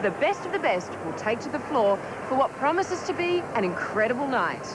the best of the best will take to the floor for what promises to be an incredible night.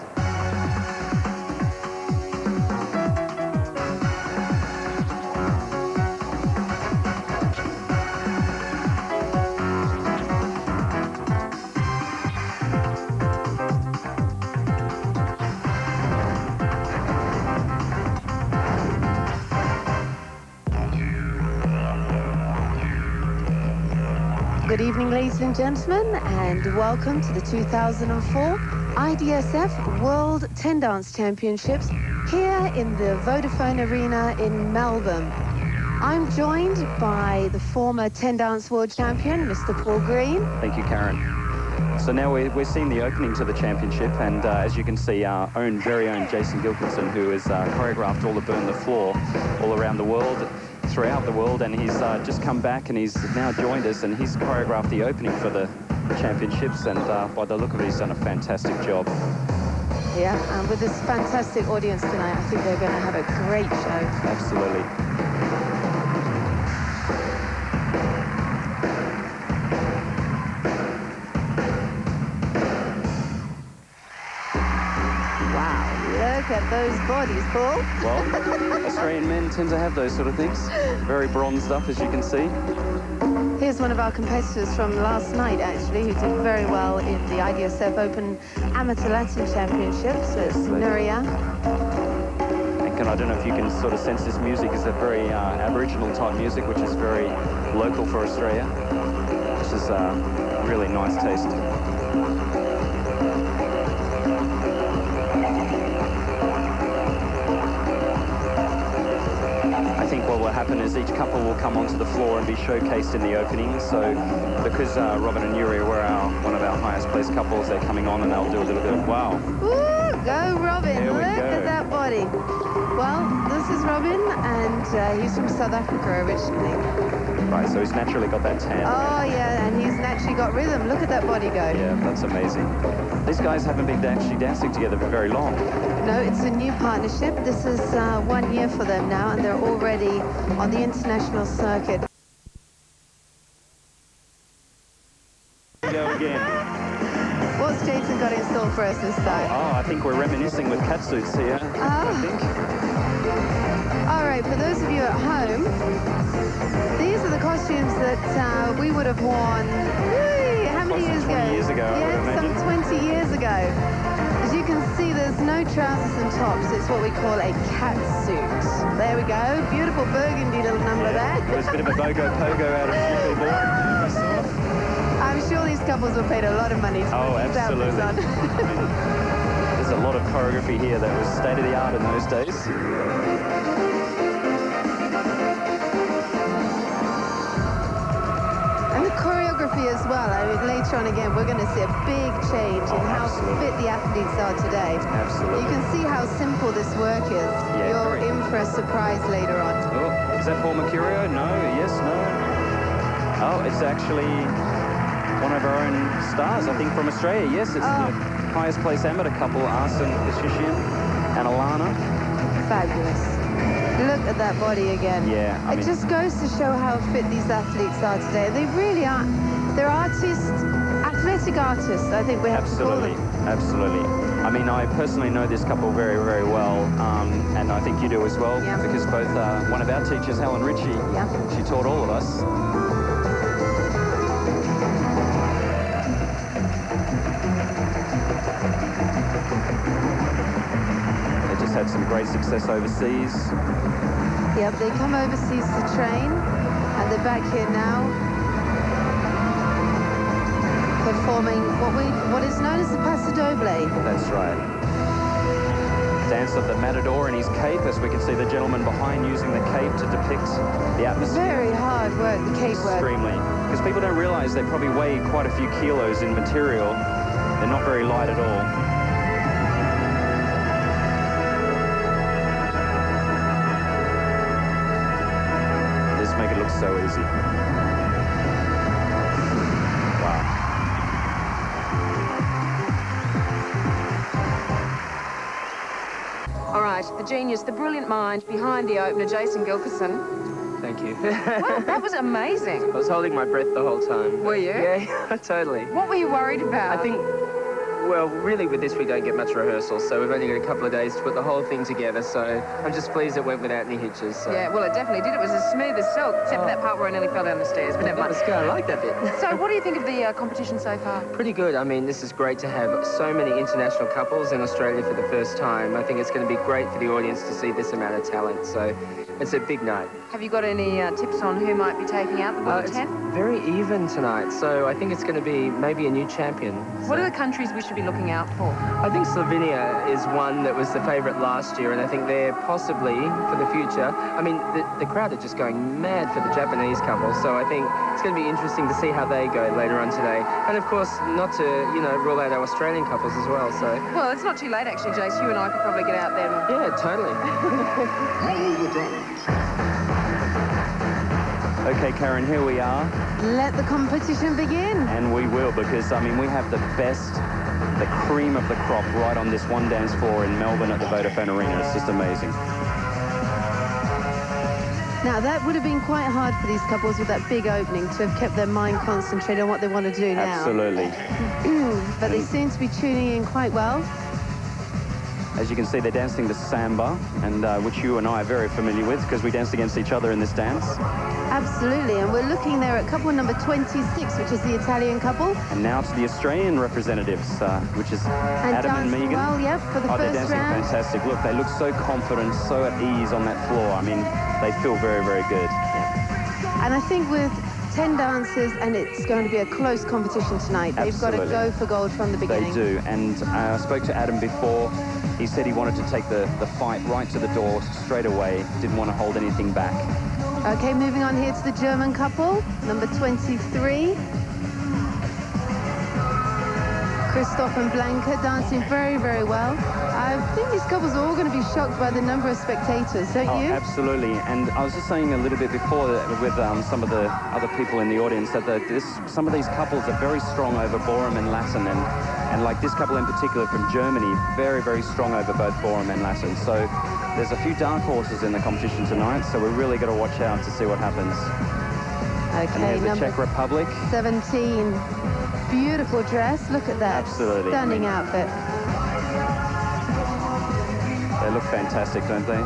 Good evening, ladies and gentlemen, and welcome to the 2004 IDSF World 10 Dance Championships here in the Vodafone Arena in Melbourne. I'm joined by the former 10 Dance World Champion, Mr. Paul Green. Thank you, Karen. So now we're seeing the opening to the championship, and as you can see, our very own Jason Gilkinson, who has choreographed all the Burn the Floor all around the world, throughout the world, and he's just come back and he's now joined us, and he's choreographed the opening for the championships, and by the look of it, he's done a fantastic job. Yeah, and with this fantastic audience tonight, I think they're going to have a great show. Absolutely. Look at those bodies, Paul. Well, Australian men tend to have those sort of things. Very bronzed up, as you can see. Here's one of our competitors from last night, actually, who did very well in the IDSF Open Amateur Latin Championships. So it's Nuria. And I don't know if you can sort of sense this music is a very Aboriginal type music, which is very local for Australia, which is really nice taste. I think what will happen is each couple will come onto the floor and be showcased in the opening. So because Robin and Yuri were one of our highest placed couples, they're coming on and they'll do a little bit of wow. Woo, go Robin, look at that body. Well, this is Robin, and he's from South Africa originally. Right, so he's naturally got that tan. Oh yeah, and he's naturally got rhythm. Look at that body go. Yeah, that's amazing. These guys haven't been actually dancing together for very long. No, it's a new partnership. This is 1 year for them now, and they're already on the international circuit. Here we go again. What's Jason got in store for us this time? Oh, I think we're reminiscing with catsuits here, I think. All right, for those of you at home, these are the costumes that we would have worn, how many years ago? 20 years ago, yes, some 20 years ago. As you can see, there's no trousers and tops. It's what we call a cat suit. There we go. Beautiful burgundy little number there. There's a bit of a bogo-pogo out of a few people. I'm sure these couples were paid a lot of money to put these outfits on. There's a lot of choreography here that was state-of-the-art in those days. And the choreography as well. I mean, later on again, we're going to see a big change in how fit the athletes are today. Absolutely. You can see how simple this work is. Yeah, you're in for a surprise later on. Oh, is that Paul Mercurio? No, yes, no. Oh, it's actually one of our own stars, I think, from Australia. Yes, it's the highest placed amateur couple, Arsene Kishishian and Alana. Fabulous. Look at that body again. Yeah, I mean, it just goes to show how fit these athletes are today. They really are. They're artists, athletic artists, I think we have to call them. Absolutely. I mean, I personally know this couple very, very well, and I think you do as well, because both one of our teachers, Helen Ritchie, she taught all of us. Had some great success overseas. Yep, they come overseas to train, and they're back here now performing what is known as the Paso Doble. That's right. Dance of the Matador in his cape, as we can see the gentleman behind using the cape to depict the atmosphere. Very hard work, the cape work. Extremely. Because people don't realize they probably weigh quite a few kilos in material. They're not very light at all. Make it look so easy. Wow. All right, the genius, the brilliant mind behind the opener, Jason Gilkinson. Thank you. Wow, that was amazing. I was holding my breath the whole time. Were you? Yeah, totally. What were you worried about? I think, well, really with this we don't get much rehearsal, so we've only got a couple of days to put the whole thing together, so I'm just pleased it went without any hitches. So. Yeah, well, it definitely did. It was as smooth as silk, except for that part where I nearly fell down the stairs, but never That mind. was good. I like that bit. So what do you think of the competition so far? Pretty good. I mean, this is great to have so many international couples in Australia for the first time. I think it's going to be great for the audience to see this amount of talent, so it's a big night. Have you got any tips on who might be taking out the World It's 10? very even tonight, so I think it's going to be maybe a new champion. What are the countries we should be looking out for? I think Slovenia is one that was the favourite last year, and I think they're possibly, for the future, I mean, the crowd are just going mad for the Japanese couple, so I think it's going to be interesting to see how they go later on today. And, of course, not to, you know, rule out our Australian couples as well, so... Well, it's not too late, actually, Jace. You and I could probably get out there. Yeah, totally. Okay, Karen, here we are. Let the competition begin. And we will, because, I mean, we have the best, the cream of the crop right on this one dance floor in Melbourne at the Vodafone Arena. It's just amazing. Now, that would have been quite hard for these couples with that big opening to have kept their mind concentrated on what they want to do now. Absolutely. But they seem to be tuning in quite well. As you can see, they're dancing the samba, and which you and I are very familiar with because we danced against each other in this dance. Absolutely, and we're looking there at couple number 26, which is the Italian couple. And now to the Australian representatives, which is Adam and dancing Megan. well, yep, for the they're first dancing round. fantastic. Look, they look so confident, so at ease on that floor. I mean, they feel very, very good. And I think with 10 dancers, and it's going to be a close competition tonight. They've got to go for gold from the beginning. They do, and I spoke to Adam before. He said he wanted to take the fight right to the door straight away, didn't want to hold anything back. Okay, moving on here to the German couple, number 23. Christoph and Blanca dancing very, very well. I think these couples are all going to be shocked by the number of spectators, don't you? Absolutely, and I was just saying a little bit before that with some of the other people in the audience that some of these couples are very strong over Ballroom and Latin, and like this couple in particular from Germany, very, very strong over both Ballroom and Latin. So there's a few dark horses in the competition tonight, so we're really got to watch out to see what happens. Okay, and here's the Czech Republic. 17. Beautiful dress. Look at that. Absolutely. Stunning outfit. They look fantastic, don't they?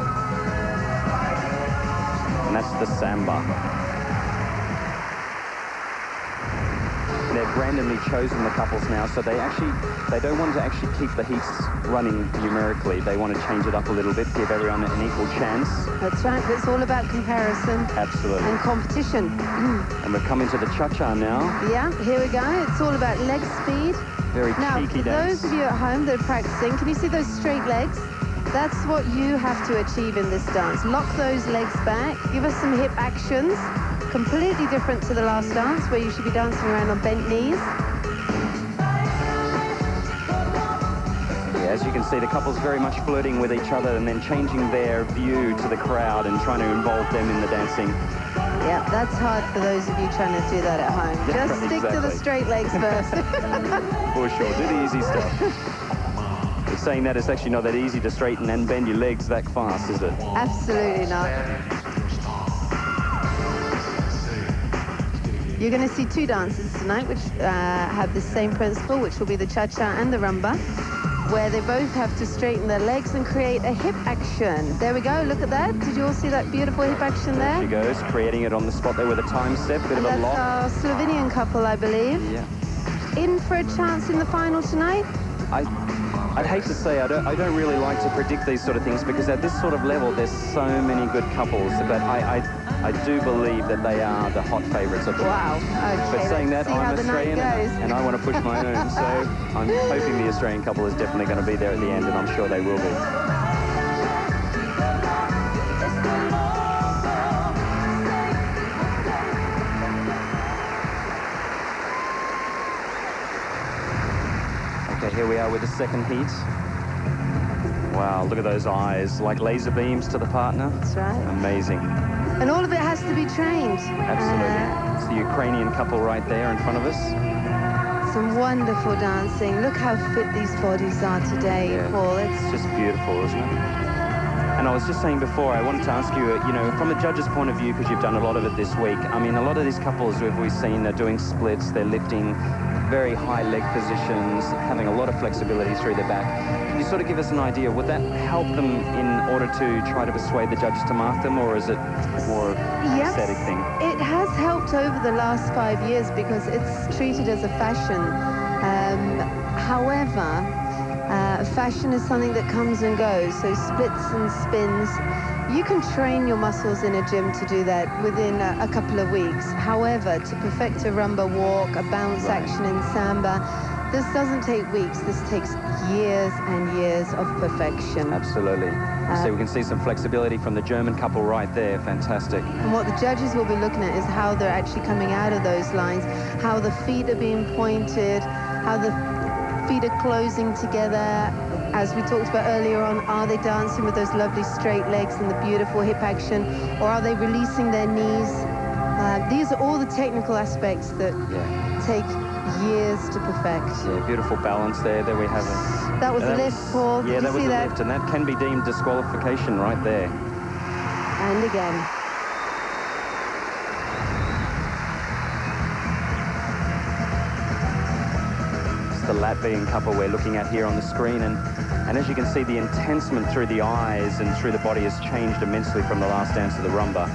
And that's the samba. They've randomly chosen the couples now, so they don't want to actually keep the heats running numerically. They want to change it up a little bit, give everyone an equal chance. That's right, but it's all about comparison. Absolutely. And competition. And we're coming to the cha-cha now. Yeah, here we go. It's all about leg speed. Very now, cheeky for dance. those of you at home that are practicing, can you see those straight legs? That's what you have to achieve in this dance. Lock those legs back. Give us some hip actions. Completely different to the last dance where you should be dancing around on bent knees. Yeah, as you can see, the couple's very much flirting with each other and then changing their view to the crowd and trying to involve them in the dancing. Yeah, that's hard for those of you trying to do that at home. Yeah, Just stick to the straight legs first. For sure, do the easy stuff. But saying that, it's actually not that easy to straighten and bend your legs that fast, is it? Absolutely not. You're going to see two dances tonight which have the same principle, which will be the cha-cha and the rumba, where they both have to straighten their legs and create a hip action. There we go, look at that. Did you all see that beautiful hip action there? There she goes, creating it on the spot there with a time step, bit of a lock. That's our Slovenian couple, I believe. Yeah. In for a chance in the final tonight? I'd hate to say I don't really like to predict these sort of things because at this sort of level there's so many good couples, but I do believe that they are the hot favourites of the night. Wow, okay. But saying that, see how I'm the night Australian goes. and I want to push my own, so I'm hoping the Australian couple is definitely going to be there at the end, and I'm sure they will be. Okay, here we are with the second heat. Wow, look at those eyes, like laser beams to the partner. That's right. Amazing. And all of it has to be trained. Absolutely. It's the Ukrainian couple right there in front of us. Some wonderful dancing. Look how fit these bodies are today, Yeah. Paul. It's just beautiful, isn't it? And I was just saying before, I wanted to ask you, you know, from a judge's point of view, because you've done a lot of it this week, I mean, a lot of these couples who we've seen are doing splits, they're lifting very high leg positions, having a lot of flexibility through their back. Can you sort of give us an idea, would that help them in order to try to persuade the judges to mark them, or is it more an aesthetic thing? It has helped over the last 5 years because it's treated as a fashion. However, fashion is something that comes and goes, so splits and spins, you can train your muscles in a gym to do that within a couple of weeks. However, to perfect a rumba walk, a bounce action in samba, this doesn't take weeks, this takes years and years of perfection. Absolutely. So we can see some flexibility from the German couple right there, fantastic. And what the judges will be looking at is how they're actually coming out of those lines, how the feet are being pointed, how the feet are closing together. As we talked about earlier on, are they dancing with those lovely straight legs and the beautiful hip action, or are they releasing their knees? These are all the technical aspects that take years to perfect. Yeah, beautiful balance there. There we have it. That was a lift, Paul. Yeah, that was a that? lift, and that can be deemed disqualification right there. And again. The Latvian couple we're looking at here on the screen, and as you can see, the intensement through the eyes and through the body has changed immensely from the last dance of the rumba.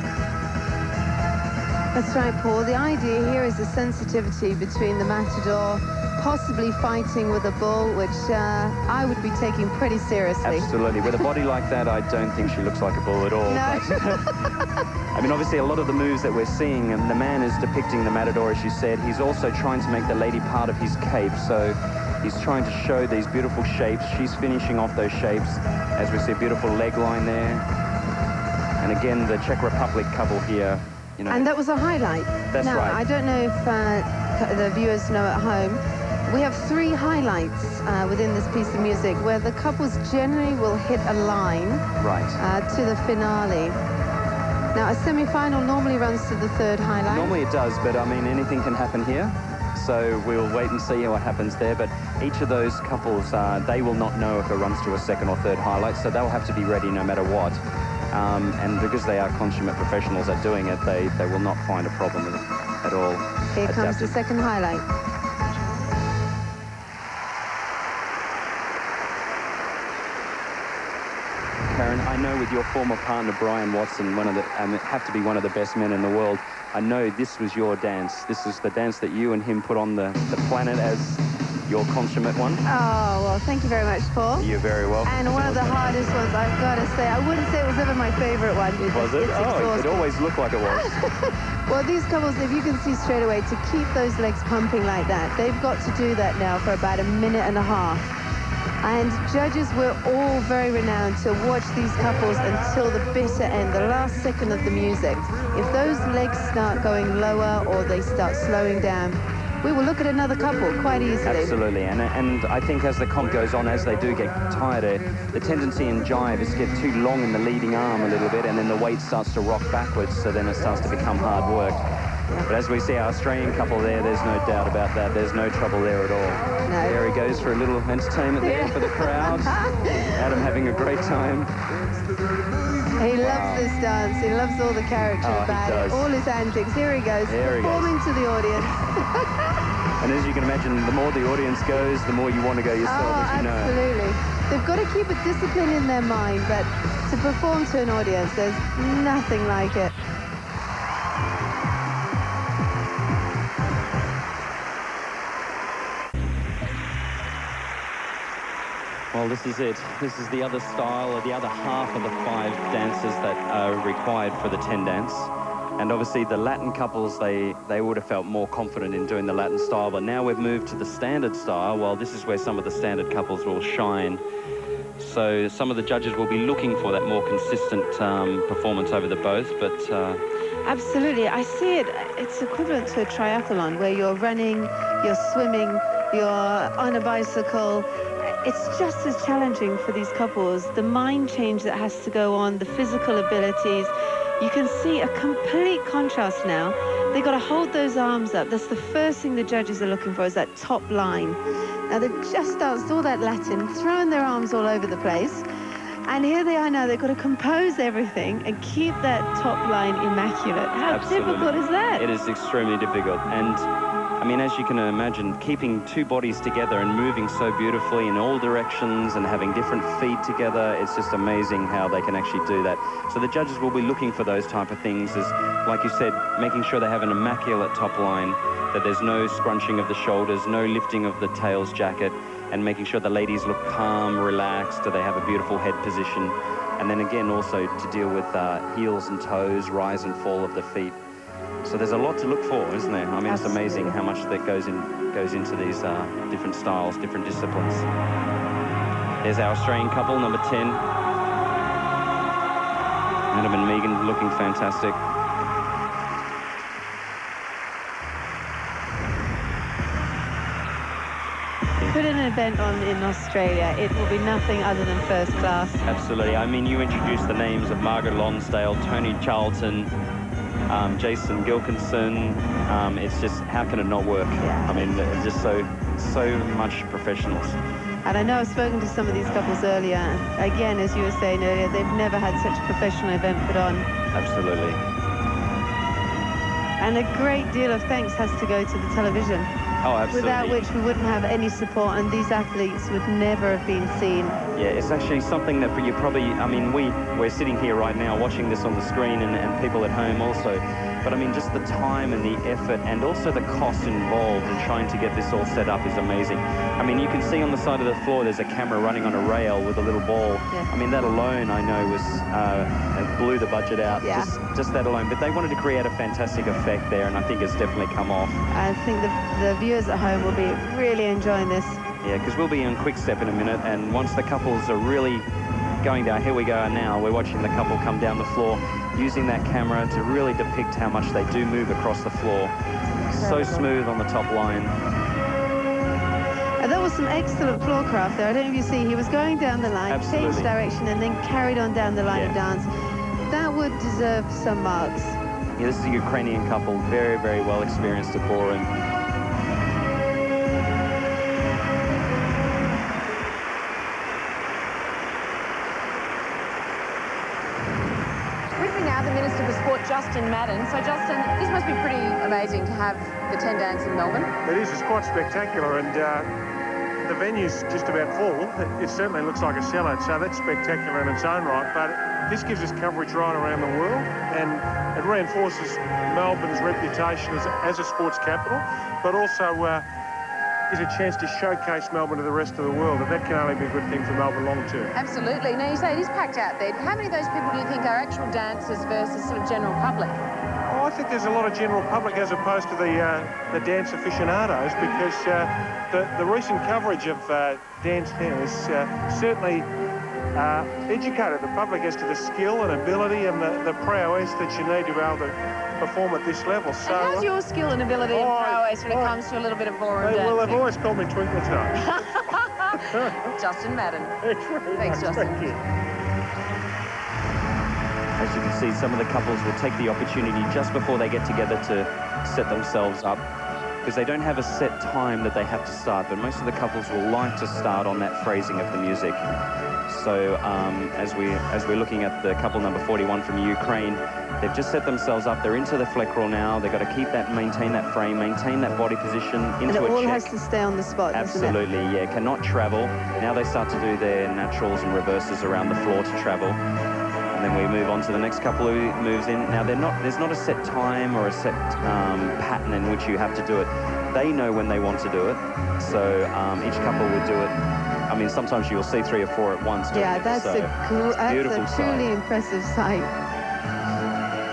That's right, Paul. The idea here is the sensitivity between the matador possibly fighting with a bull, which I would be taking pretty seriously. Absolutely. With a body like that, I don't think she looks like a bull at all. No. I mean, obviously, a lot of the moves that we're seeing, and the man is depicting the matador, as you said. He's also trying to make the lady part of his cape, so he's trying to show these beautiful shapes. She's finishing off those shapes, as we see a beautiful leg line there. And again, the Czech Republic couple here, you know. And that was a highlight. That's now, right. I don't know if the viewers know at home, we have 3 highlights within this piece of music where the couples generally will hit a line to the finale. Now, a semi-final normally runs to the 3rd highlight. Normally it does, but I mean, anything can happen here. So we'll wait and see what happens there. But each of those couples, they will not know if it runs to a 2nd or 3rd highlight, so they'll have to be ready no matter what. And because they are consummate professionals at doing it, they will not find a problem with it at all. Here comes the 2nd highlight. Karen, I know with your former partner, Brian Watson, have to be one of the best men in the world, I know this was your dance. This is the dance that you and him put on the planet as your consummate one. Oh, well, thank you very much, Paul. You're very welcome. And one of the hardest ones, I've got to say. I wouldn't say it was ever my favorite one. Was it? Oh, it always looked like it was. Well, these couples, if you can see straight away, to keep those legs pumping like that, they've got to do that now for about 1.5 minutes. And judges were all very renowned to watch these couples until the bitter end, the last second of the music. If those legs start going lower or they start slowing down, we will look at another couple quite easily. Absolutely, and I think as the comp goes on, as they do get tighter, the tendency in jive is to get too long in the leading arm a little bit, and then the weight starts to rock backwards, so then it starts to become hard work. But as we see our Australian couple there, there's no doubt about that. There's no trouble there at all. No. There he goes for a little entertainment there for the crowd. Adam having a great time. He loves this dance. He loves all the character about it, all his antics. Here he goes, performing to the audience. And as you can imagine, the more the audience goes, the more you want to go yourself, as you know. Absolutely. They've got to keep a discipline in their mind, but to perform to an audience, there's nothing like it. Well, this is it. This is the other style, or the other half of the 5 dances that are required for the 10 dance. And obviously the Latin couples, they would have felt more confident in doing the Latin style, but now we've moved to the standard style. Well, this is where some of the standard couples will shine. So some of the judges will be looking for that more consistent performance over the both, but... Absolutely. I see it. It's equivalent to a triathlon where you're running, you're swimming, you're on a bicycle. It's just as challenging for these couples. The mind change that has to go on, the physical abilities. You can see a complete contrast now. They've got to hold those arms up. That's the first thing the judges are looking for, is that top line. Now, they've just danced all that Latin, throwing their arms all over the place. And here they are now. They've got to compose everything and keep that top line immaculate. How difficult is that? It is extremely difficult. And I mean, as you can imagine, keeping two bodies together and moving so beautifully in all directions and having different feet together, it's just amazing how they can actually do that. So the judges will be looking for those type of things, as, like you said, making sure they have an immaculate top line, that there's no scrunching of the shoulders, no lifting of the tails jacket, and making sure the ladies look calm, relaxed, they have a beautiful head position. And then again, also to deal with heels and toes, rise and fall of the feet. So there's a lot to look for, isn't there? I mean, Absolutely. It's amazing how much that goes into these different styles, different disciplines. There's our Australian couple, number 10. Adam and Megan looking fantastic. Put an event on in Australia, it will be nothing other than first class. Absolutely. I mean, you introduced the names of Margaret Lonsdale, Tony Charlton, Jason Gilkinson. It's just, how can it not work? Yeah. I mean, it's just so much professionals. And I know I've spoken to some of these couples earlier. Again, as you were saying earlier, they've never had such a professional event put on. Absolutely. And a great deal of thanks has to go to the television. Oh, absolutely. Without which we wouldn't have any support, and these athletes would never have been seen. Yeah, it's actually something that you probably, I mean, we're sitting here right now watching this on the screen, and people at home also. But I mean, just the time and the effort and also the cost involved in trying to get this all set up is amazing. I mean, you can see on the side of the floor there's a camera running on a rail with a little ball. Yeah. I mean, that alone I know was it blew the budget out. Yeah. Just that alone. But they wanted to create a fantastic effect there, and I think it's definitely come off. I think the viewers at home will be really enjoying this. Yeah, because we'll be in quick step in a minute, and once the couples are really going down, here we go now, we're watching the couple come down the floor using that camera to really depict how much they do move across the floor. So smooth on the top line. And that was some excellent floor craft there. I don't know if you see, he was going down the line, Absolutely. changed direction, and then carried on down the line of dance. That would deserve some marks. Yeah, this is a Ukrainian couple, very, very well experienced at ballroom. Justin Madden. So, Justin, this must be pretty amazing to have the 10 dance in Melbourne. It is. It's quite spectacular, and the venue's just about full. It certainly looks like a sellout, so that's spectacular in its own right. But this gives us coverage right around the world, and it reinforces Melbourne's reputation as a sports capital, but also is a chance to showcase Melbourne to the rest of the world, and that can only be a good thing for Melbourne long term. Absolutely. Now, you say it is packed out there. How many of those people do you think are actual dancers versus sort of general public? Oh, I think there's a lot of general public as opposed to the dance aficionados, because the recent coverage of dance now has certainly educated the public as to the skill and ability and the prowess that you need to be able to perform at this level. So, and how's your skill and ability and prowess when it comes to a little bit of ballroom dancing? Well, they've always called me Twinkle Toes. Justin Madden. Thanks, Justin. Thank you. As you can see, some of the couples will take the opportunity just before they get together to set themselves up, because they don't have a set time that they have to start, but most of the couples will like to start on that phrasing of the music. So as we're looking at the couple number 41 from Ukraine, they've just set themselves up. They're into the fleck roll now. They've got to keep that, maintain that frame, maintain that body position into a check. And it all has to stay on the spot, Absolutely, doesn't it? yeah. Cannot travel. Now they start to do their naturals and reverses around the floor to travel. And then we move on to the next couple who moves in. Now there's not a set time or a set pattern in which you have to do it. They know when they want to do it, so each couple will do it. I mean, sometimes you'll see 3 or 4 at once. Yeah, that's a truly impressive sight.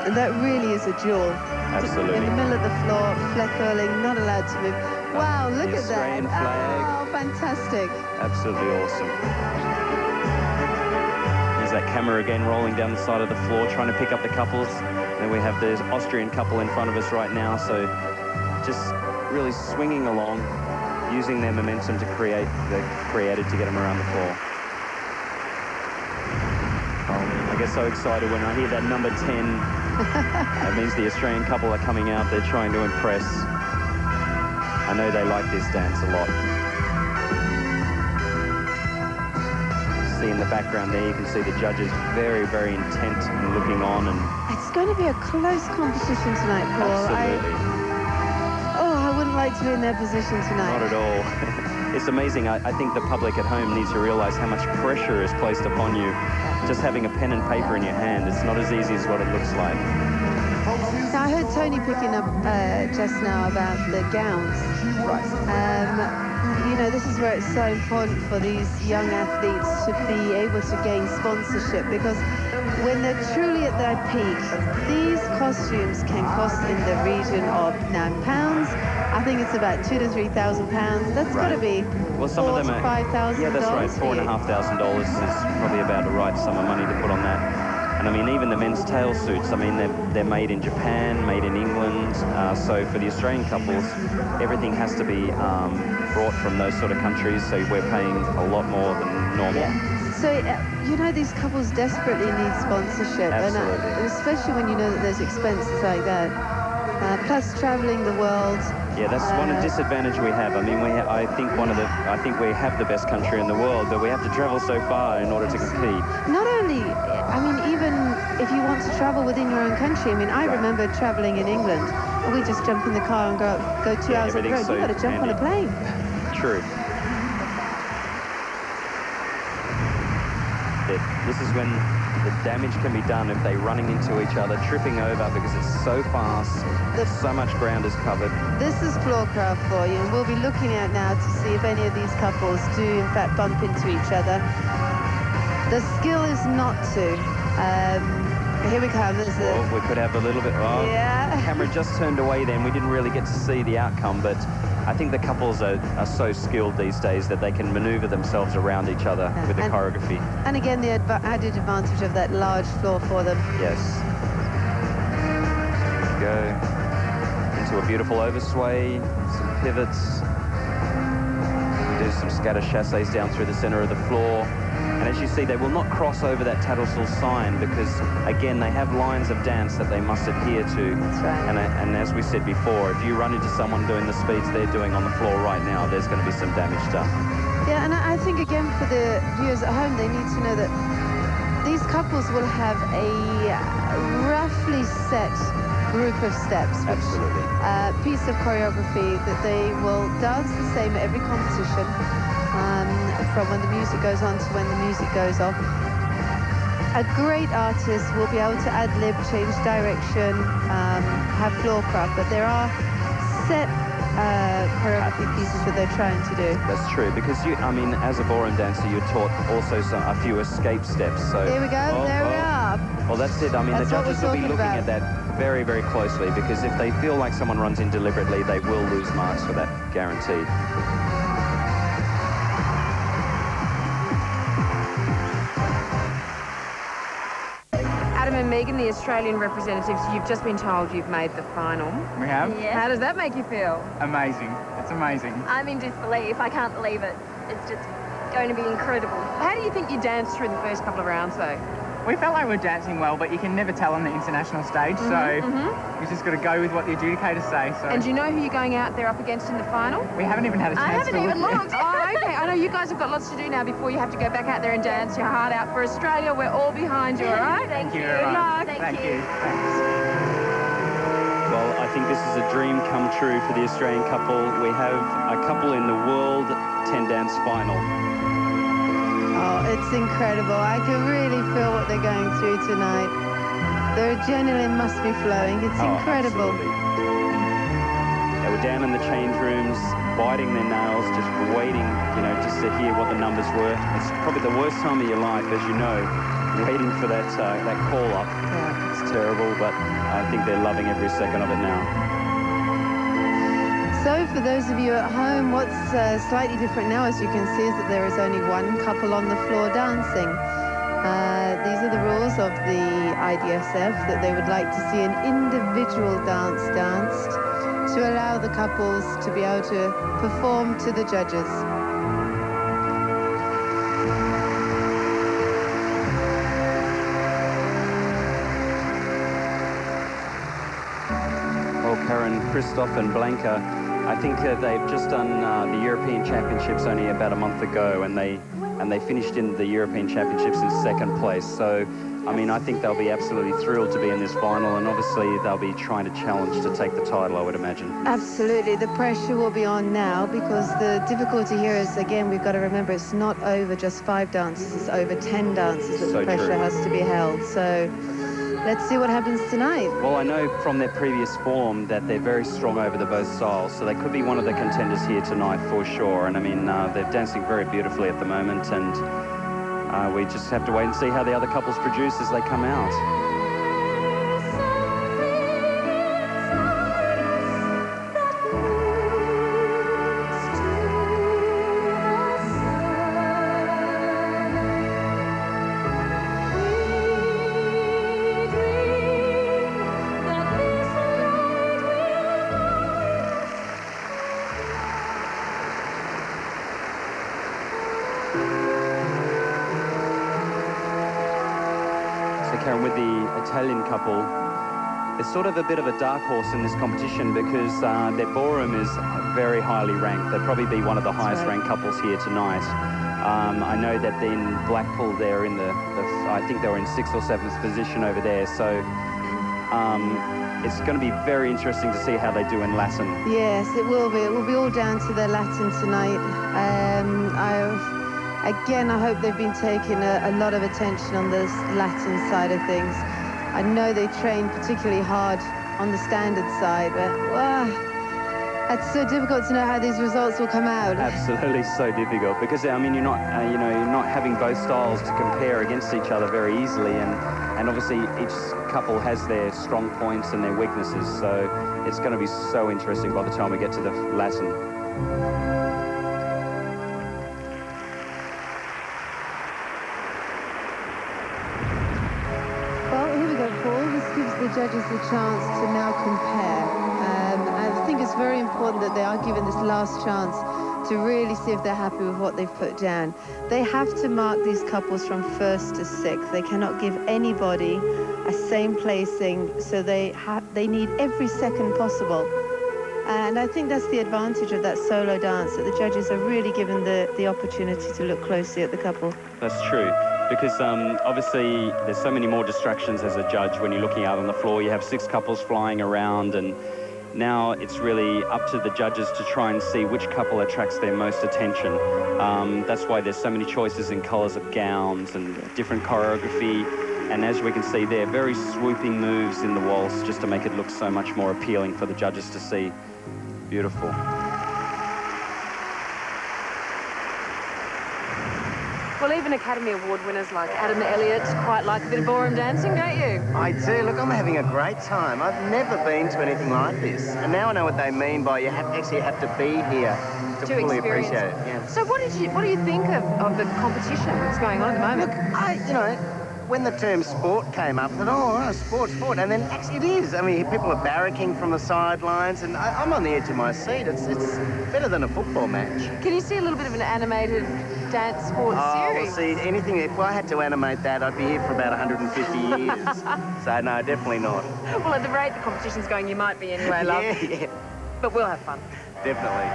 And that really is a jewel. Absolutely. In the middle of the floor, fleck curling, not allowed to move. Wow, look at that. Australian flag. Oh, fantastic. Absolutely awesome. There's that camera again rolling down the side of the floor, trying to pick up the couples. Then we have the Austrian couple in front of us right now, so just really swinging along, using their momentum to create the created to get them around the floor. I get so excited when I hear that number 10. That means the Australian couple are coming out. They're trying to impress. I know they like this dance a lot. see in the background there, you can see the judges very, very intent and looking on. And it's going to be a close competition tonight, Paul. absolutely. I wouldn't like to be in their position tonight. Not at all. It's amazing. I think the public at home needs to realise how much pressure is placed upon you. Just having a pen and paper in your hand, it's not as easy as what it looks like. Now, I heard Tony picking up just now about the gowns. Right. You know, this is where it's so important for these young athletes to be able to gain sponsorship, because when they're truly at their peak, these costumes can cost in the region of £9. I think it's about £2,000 to £3,000. That's got to be some of them $4,000 to $5,000. Yeah, that's right. $4,500 is probably about the right sum of money to put on that. And I mean, even the men's tail suits, I mean, they're made in Japan, made in England. So for the Australian couples, everything has to be brought from those sort of countries. So we're paying a lot more than normal. Yeah. So, you know, these couples desperately need sponsorship. Absolutely. And especially when you know that there's expenses like that. Plus traveling the world. Yeah, that's one disadvantage we have. I mean, I think we have the best country in the world, but we have to travel so far in order to compete. Not only, I mean, even if you want to travel within your own country. I mean, I remember traveling in England, and we just jump in the car and go 2 hours up the road. So You've got to jump on a plane. True. This is when the damage can be done if they're running into each other, tripping over because it's so fast, so much ground is covered. This is floorcraft for you, and we'll be looking at now to see if any of these couples do in fact bump into each other. The skill is not to. Here we come. We could have a little bit. Oh, yeah. The camera just turned away then. We didn't really get to see the outcome, but I think the couples are so skilled these days that they can maneuver themselves around each other with the choreography. And again, the added advantage of that large floor for them. Yes. Go into a beautiful oversway, some pivots. We do some scatter chassés down through the center of the floor. And as you see, they will not cross over that Tattersall sign because, again, they have lines of dance that they must adhere to. That's right. And as we said before, if you run into someone doing the speeds they're doing on the floor right now, there's going to be some damage done. Yeah, and I think, again, for the viewers at home, they need to know that these couples will have a roughly set group of steps. Absolutely. Piece of choreography that they will dance the same at every competition. From when the music goes on to when the music goes off. A great artist will be able to ad-lib, change direction, have floorcraft, but there are set choreography pieces that they're trying to do. That's true, because I mean, as a ballroom dancer, you're taught also a few escape steps. So here we go, there we are. Well, that's it. I mean, the judges will be looking at that very, very closely, because if they feel like someone runs in deliberately, they will lose marks for that, guaranteed. And Megan, the Australian representatives, you've just been told you've made the final. We have? Yeah. How does that make you feel? Amazing. It's amazing. I'm in disbelief. I can't believe it. It's just going to be incredible. How do you think you danced through the first couple of rounds, though? We felt like we were dancing well, but you can never tell on the international stage, so we just got to go with what the adjudicators say. So. And do you know who you're going out there up against in the final? We haven't even had a chance I haven't even looked. Oh, okay. I know you guys have got lots to do now before you have to go back out there and dance your heart out for Australia. We're all behind you, all right? Thank you. Good luck. Thank you. Thanks. Well, I think this is a dream come true for the Australian couple. We have a couple in the World 10 Dance Final. Oh, it's incredible. I can really feel what they're going through tonight. Their adrenaline must be flowing. It's incredible. Absolutely. They were down in the change rooms, biting their nails, just waiting, you know, just to hear what the numbers were. It's probably the worst time of your life, as you know, waiting for that call up. Yeah. It's terrible, but I think they're loving every second of it now. So for those of you at home, what's slightly different now, as you can see, is that there is only one couple on the floor dancing. These are the rules of the IDSF, that they would like to see an individual dance danced to allow the couples to be able to perform to the judges. Well, Karen, Christoph and Blanca I think they've just done the European Championships only about a month ago, and they finished in the European Championships in second place. So, I mean, I think they'll be absolutely thrilled to be in this final, and obviously they'll be trying to challenge to take the title, I would imagine. Absolutely. The pressure will be on now, because the difficulty here is, again, we've got to remember it's not over just 5 dances, it's over 10 dances that the pressure has to be held. So let's see what happens tonight. Well, I know from their previous form that they're very strong over the both styles, so they could be one of the contenders here tonight for sure. And I mean, they're dancing very beautifully at the moment, and we just have to wait and see how the other couples produce as they come out. Karen, with the Italian couple, it's sort of a bit of a dark horse in this competition because their ballroom is very highly ranked. They'll probably be one of the highest ranked couples here tonight. I know that in Blackpool they're in I think they were in 6th or 7th position over there. So it's going to be very interesting to see how they do in Latin. Yes, it will be. It will be all down to their Latin tonight. Again, I hope they've been taking a lot of attention on the Latin side of things. I know they train particularly hard on the standard side, but it's so difficult to know how these results will come out. Absolutely, so difficult because I mean you're not you're not having both styles to compare against each other very easily, and obviously each couple has their strong points and their weaknesses. So it's going to be so interesting by the time we get to the Latin. The judges the chance to now compare. I think it's very important that they are given this last chance to really see if they're happy with what they've put down. They have to mark these couples from 1st to 6th. They cannot give anybody a same placing, so they need every second possible. And I think that's the advantage of that solo dance, that the judges are really given the opportunity to look closely at the couple. That's true. Because obviously there's so many more distractions as a judge when you're looking out on the floor. You have 6 couples flying around, and now it's really up to the judges to try and see which couple attracts their most attention. That's why there's so many choices in colours of gowns and different choreography. And as we can see there, very swooping moves in the waltz just to make it look so much more appealing for the judges to see. Beautiful. Well, even Academy Award winners like Adam Elliott quite like a bit of ballroom dancing, don't you? I do. Look, I'm having a great time. I've never been to anything like this. And now I know what they mean by you actually have to be here to fully appreciate it. Yeah. So what do you think of the competition that's going on at the moment? Look, when the term sport came up, I thought, oh, sport. And then actually it is. I mean, people are barracking from the sidelines, and I'm on the edge of my seat. It's better than a football match. Can you see a little bit of an animated dance sports series? Well, see, anything, if I had to animate that, I'd be here for about 150 years. So, no, definitely not. Well, at the rate the competition's going, you might be anyway, love. Yeah. But we'll have fun. Definitely.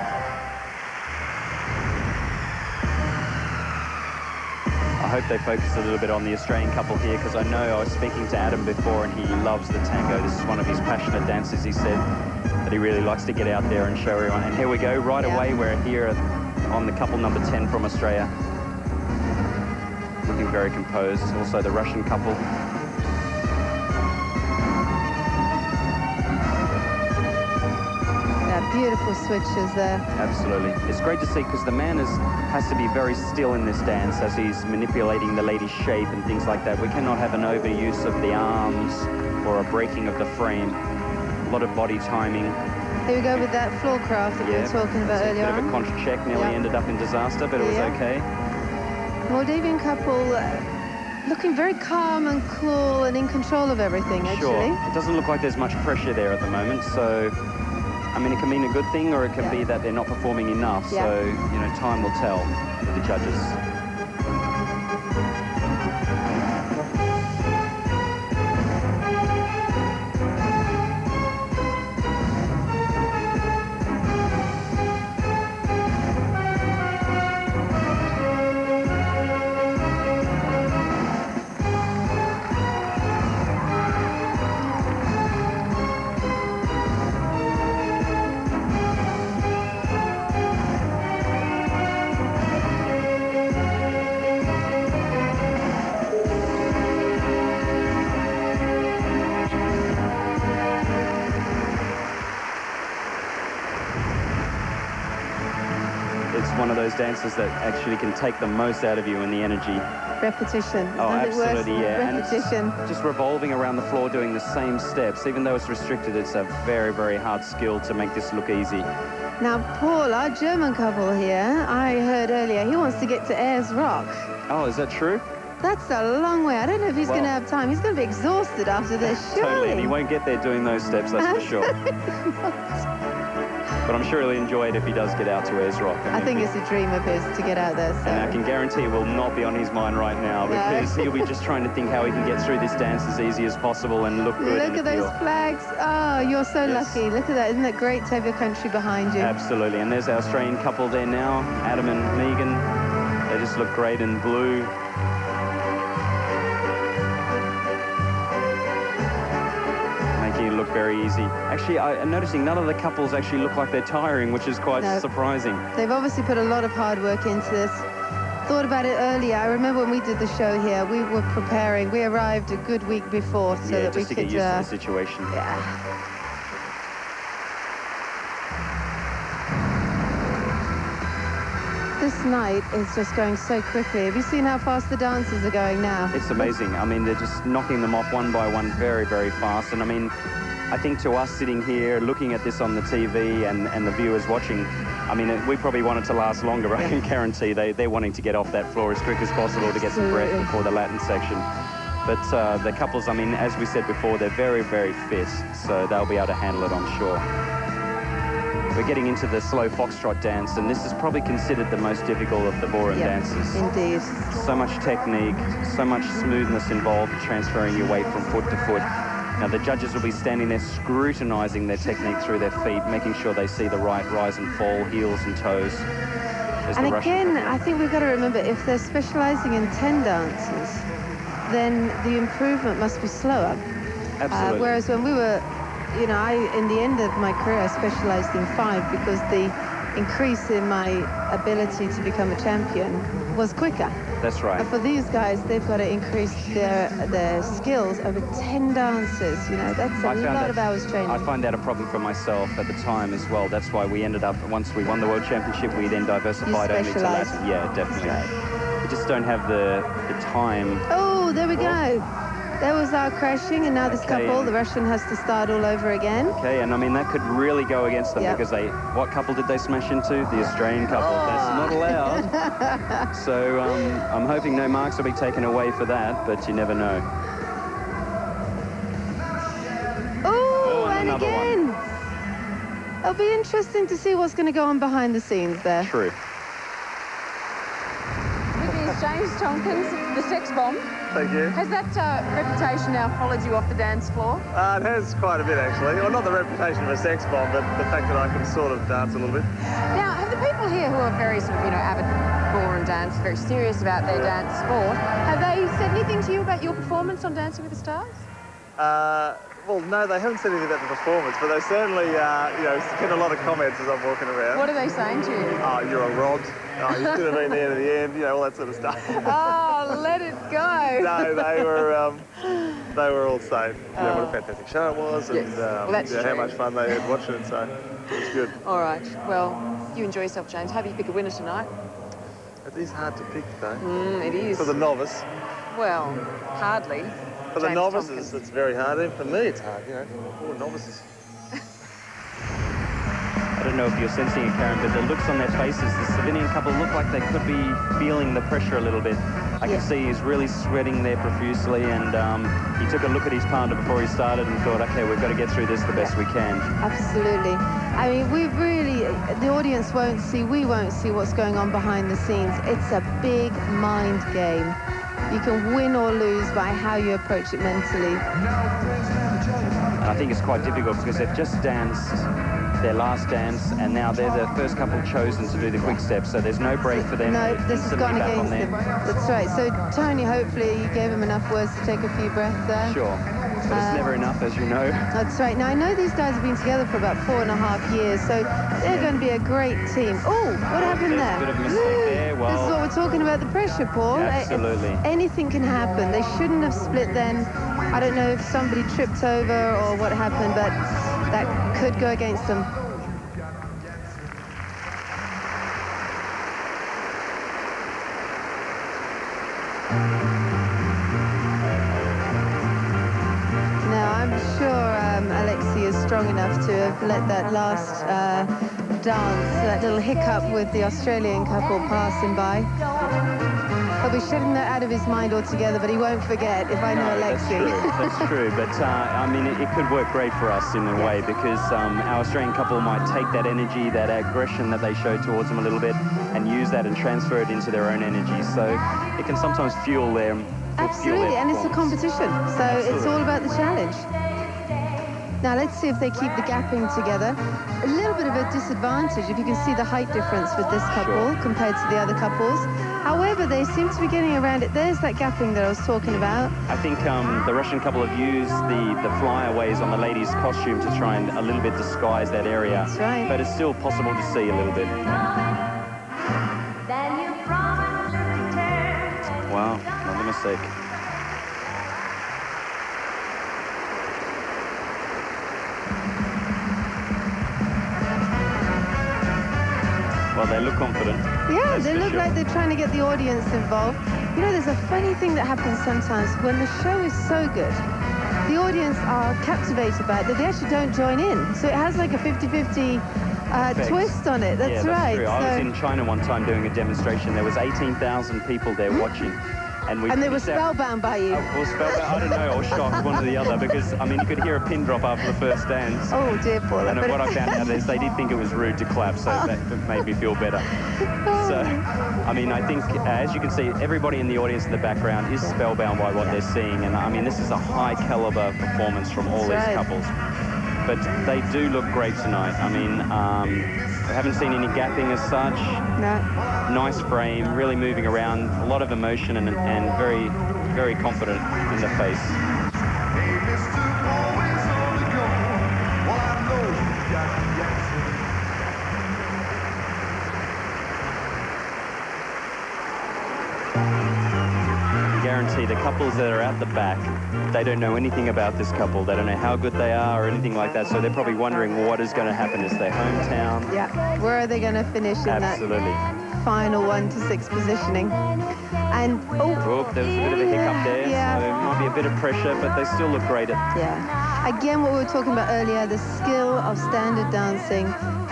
I hope they focus a little bit on the Australian couple here, because I know I was speaking to Adam before and he loves the tango. This is one of his passionate dances, he said, that he really likes to get out there and show everyone. And here we go, right away, we're here on the couple number 10 from Australia. Looking very composed. Also the Russian couple. Beautiful switches there. Absolutely. It's great to see, because the man has to be very still in this dance as he's manipulating the lady's shape and things like that. We cannot have an overuse of the arms or a breaking of the frame. A lot of body timing. Here we go with that floor craft that we were talking about earlier on. A bit of a contra check, nearly ended up in disaster, but it was okay. Moldavian couple looking very calm and cool and in control of everything, actually. Sure. It doesn't look like there's much pressure there at the moment, so I mean, it can mean a good thing, or it can be that they're not performing enough. So, time will tell with the judges. it's one of those dances that actually can take the most out of you and the energy. Repetition. Oh, Nothing absolutely, worse. yeah. Repetition. And just revolving around the floor doing the same steps. Even though it's restricted, it's a very, very hard skill to make this look easy. Now, Paul, our German couple here, I heard earlier, he wants to get to Ayers Rock. Oh, is that true? That's a long way. I don't know if he's going to have time. He's going to be exhausted after this, surely. Totally, and he won't get there doing those steps, that's for sure. But I'm sure he'll enjoy it if he does get out to Ayers Rock. I think it's a dream of his to get out there. So. And I can guarantee it will not be on his mind right now, because he'll be just trying to think how he can get through this dance as easy as possible and look good. Look at those flags. Oh, you're so lucky. Look at that. Isn't it great to have your country behind you? Absolutely. And there's our Australian couple there now, Adam and Megan. They just look great in blue. Look very easy. Actually, I'm noticing none of the couples actually look like they're tiring, which is quite surprising. They've obviously put a lot of hard work into this. Thought about it earlier. I remember when we did the show here, we were preparing. We arrived a good week before so that we could... just to get used to the situation. Yeah. This night is just going so quickly. Have you seen how fast the dancers are going now? It's amazing. I mean, they're just knocking them off one by one very, very fast. And I mean, I think to us sitting here, looking at this on the TV and the viewers watching, I mean, we probably want it to last longer, but I can guarantee they're wanting to get off that floor as quick as possible to get some breath before the Latin section. But the couples, I mean, as we said before, they're very, very fit, so they'll be able to handle it, I'm sure. We're getting into the slow foxtrot dance, and this is probably considered the most difficult of the ballroom dances. Indeed. So much technique, so much smoothness involved in transferring your weight from foot to foot. Now, the judges will be standing there scrutinising their technique through their feet, making sure they see the right rise and fall, heels and toes. And again, I think we've got to remember, if they're specialising in 10 dances, then the improvement must be slower. Absolutely. Whereas when we were, you know, in the end of my career, I specialised in 5 because the increase in my ability to become a champion was quicker. That's right. And for these guys, they've got to increase their skills over 10 dances. You know, that's a lot of hours training. I find that a problem for myself at the time as well. That's why we ended up, once we won the World Championship, we then diversified only to Latin. Yeah, definitely. Right. We just don't have the time. Oh, there we go. There was our crashing, and now this couple, the Russian, has to start all over again. Okay, and I mean, that could really go against them because what couple did they smash into? The Australian couple. Oh. That's not allowed. So I'm hoping no marks will be taken away for that, but you never know. Oh, and again. One. It'll be interesting to see what's going to go on behind the scenes there. True. With me is James Tompkins, the sex bomb. Thank you. Has that reputation now followed you off the dance floor? It has quite a bit, actually. Well, not the reputation of a sex bomb, but the fact that I can sort of dance a little bit. Now, have the people here who are very sort of, avid ballroom dance, very serious about their dance sport, have they said anything to you about your performance on Dancing with the Stars? Well, no, they haven't said anything about the performance, but they certainly, get a lot of comments as I'm walking around. What are they saying to you? Oh, you're a rod. Oh, you could have been there to the end, all that sort of stuff. Oh, let it go. No, they were all saying, what a fantastic show it was, and how much fun they had watching it, so it was good. All right, well, you enjoy yourself, James. How do you pick a winner tonight? It is hard to pick, though. It is. For the novice. Well, hardly. For the novices, it's very hard. Even for me, it's hard, for novices. I don't know if you're sensing it, Karen, but the looks on their faces, the Slovenian couple look like they could be feeling the pressure a little bit. I can see he's really sweating there profusely, and he took a look at his partner before he started and thought, okay, we've got to get through this the best we can. Absolutely. I mean, the audience won't see, we won't see what's going on behind the scenes. It's a big mind game. You can win or lose by how you approach it mentally. And I think it's quite difficult because they've just danced their last dance, and now they're the first couple chosen to do the quick step, so there's no break for them. No, this has gone against them. That's right. So, Tony, hopefully you gave him enough words to take a few breaths there. Sure. But it's never enough, as you know. That's right. Now, I know these guys have been together for about 4.5 years, so they're going to be a great team. Oh, what happened there? A bit of a mistake there. Well, this is what we're talking about, the pressure, Paul. Absolutely. Anything can happen. They shouldn't have split then. I don't know if somebody tripped over or what happened, but that could go against them. Now, I'm sure Alexei is strong enough to have let that last dance, that little hiccup with the Australian couple pass him by. He'll be shutting that out of his mind altogether, but he won't forget, if I know Alexei. That's true. But, I mean, it could work great for us in a way, because our Australian couple might take that energy, that aggression that they show towards them a little bit, and use that and transfer it into their own energy. So it can sometimes fuel their... Absolutely, and it's a competition, so it's all about the challenge. Now, let's see if they keep the gapping together. A little bit of a disadvantage, if you can see the height difference with this couple compared to the other couples. However, they seem to be getting around it. There's that gapping that I was talking about. I think the Russian couple have used the flyaways on the ladies' costume to try and a little bit disguise that area. That's right. But it's still possible to see a little bit. Wow, another mistake. Well, they look confident. Yeah, they look like they're trying to get the audience involved. You know, there's a funny thing that happens sometimes when the show is so good. The audience are captivated by it, that they actually don't join in. So it has like a 50-50 twist on it. That's right. True. I was in China one time doing a demonstration. There was 18,000 people there watching. And they were spellbound by you. Well, spellbound, I don't know, or shocked, one or the other, because, I mean, you could hear a pin drop after the first dance. Oh, dear Paula. And what I found out is they did think it was rude to clap, so that made me feel better. So, I mean, I think, as you can see, everybody in the audience in the background is spellbound by what they're seeing. And, I mean, this is a high-caliber performance from all these couples. But they do look great tonight. I mean, I haven't seen any gapping as such. No. Nice frame, really moving around, a lot of emotion and very, very confident in the face. Guarantee the couples that are at the back, they don't know anything about this couple. They don't know how good they are or anything like that. So they're probably wondering what is going to happen. It's their hometown. Yeah. Where are they going to finish in that final 1 to 6 positioning? And there's a bit of a hiccup there. So it might be a bit of pressure, but they still look great at. Yeah. Again, what we were talking about earlier, the skill of standard dancing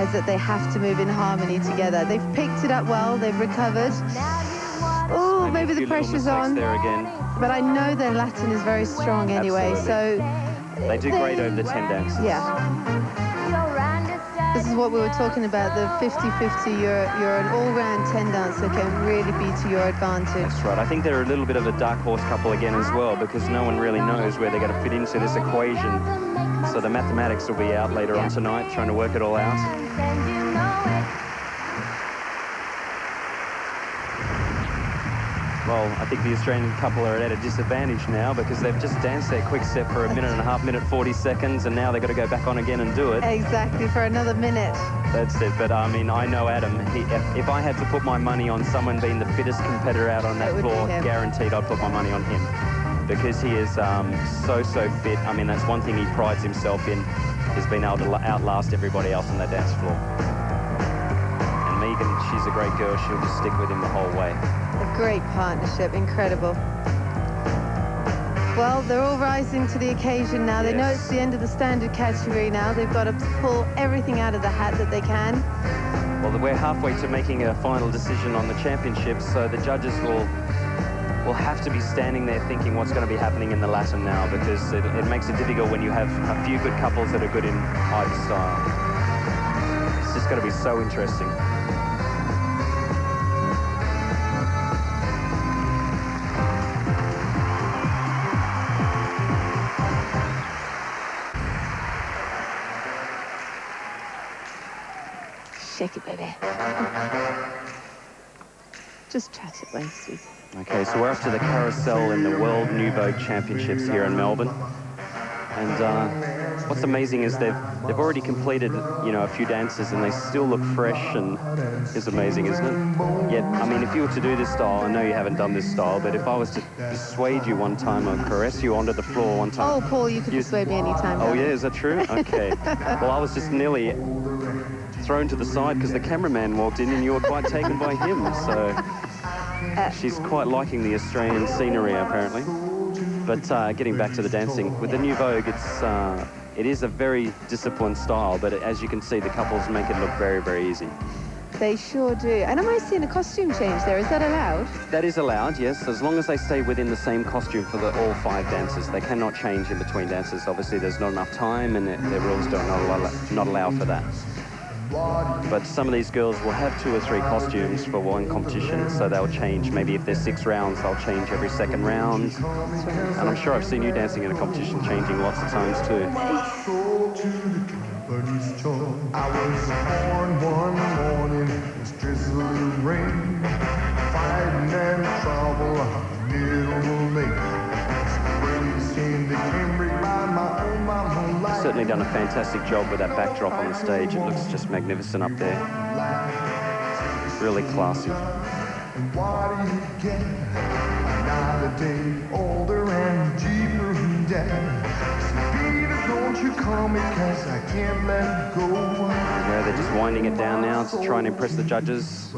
is that they have to move in harmony together. They've picked it up well. They've recovered. Oh, maybe the pressure's on. There again. But I know their Latin is very strong anyway, Absolutely. so... They do great over the 10 dances. Yeah. This is what we were talking about, the 50-50. You're an all-round 10 dancer, can really be to your advantage. That's right. I think they're a little bit of a dark horse couple again as well, because no one really knows where they're going to fit into this equation. So the mathematics will be out later on tonight, trying to work it all out. Well, I think the Australian couple are at a disadvantage now because they've just danced their quick step for a minute and a half, minute 40 seconds, and now they've got to go back on again and do it. Exactly, for another minute. That's it. But, I mean, I know Adam. If I had to put my money on someone being the fittest competitor out on that floor, guaranteed I'd put my money on him because he is so fit. I mean, that's one thing he prides himself in, is being able to outlast everybody else on that dance floor. And Megan, she's a great girl. She'll just stick with him the whole way. A great partnership, incredible. Well, they're all rising to the occasion now. They know it's the end of the standard category now. They've got to pull everything out of the hat that they can. Well, we're halfway to making a final decision on the championships, so the judges will have to be standing there thinking what's going to be happening in the Latin now, because it makes it difficult when you have a few good couples that are good in either style. It's just going to be so interesting. Shake it, baby. Just chat it away, sweetie. Okay, so we're up to the carousel in the World Nouveau Championships here in Melbourne. And what's amazing is they've already completed, you know, a few dances and they still look fresh, and it's amazing, isn't it? Yet, I mean, if you were to do this style, I know you haven't done this style, but if I was to persuade you one time or caress you onto the floor one time... Oh, Paul, you could persuade me anytime. Oh, yeah, is that true? Okay. Well, I was just nearly thrown to the side because the cameraman walked in and you were quite taken by him, so... She's quite liking the Australian scenery, apparently. But getting back to the dancing, with the New Vogue, it is a very disciplined style, but as you can see, the couples make it look very, very easy. They sure do. And am I seeing a costume change there? Is that allowed? That is allowed, yes, as long as they stay within the same costume for all 5 dancers. They cannot change in between dances. Obviously, there's not enough time, and their rules do not allow for that. But some of these girls will have 2 or 3 costumes for one competition, so they'll change. Maybe if there's 6 rounds, they'll change every second round. And I'm sure I've seen you dancing in a competition changing lots of times too. I was born one morning, it's drizzling rain, fighting and trouble, middle lake. Certainly done a fantastic job with that backdrop on the stage. It looks just magnificent up there. Really classy. What do you get? Another day older and deeper in debt. Don't you call me, 'cause I can't let go. Yeah, they're just winding it down now to try and impress the judges.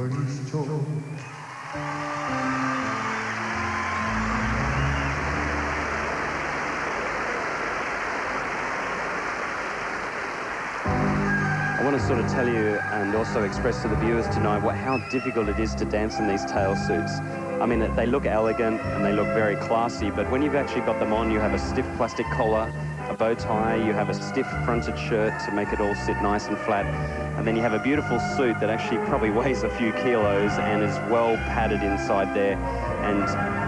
I want to sort of tell you and also express to the viewers tonight how difficult it is to dance in these tail suits. I mean, they look elegant and they look very classy, but when you've actually got them on, you have a stiff plastic collar, a bow tie, you have a stiff fronted shirt to make it all sit nice and flat, and then you have a beautiful suit that actually probably weighs a few kilos and is well padded inside there, and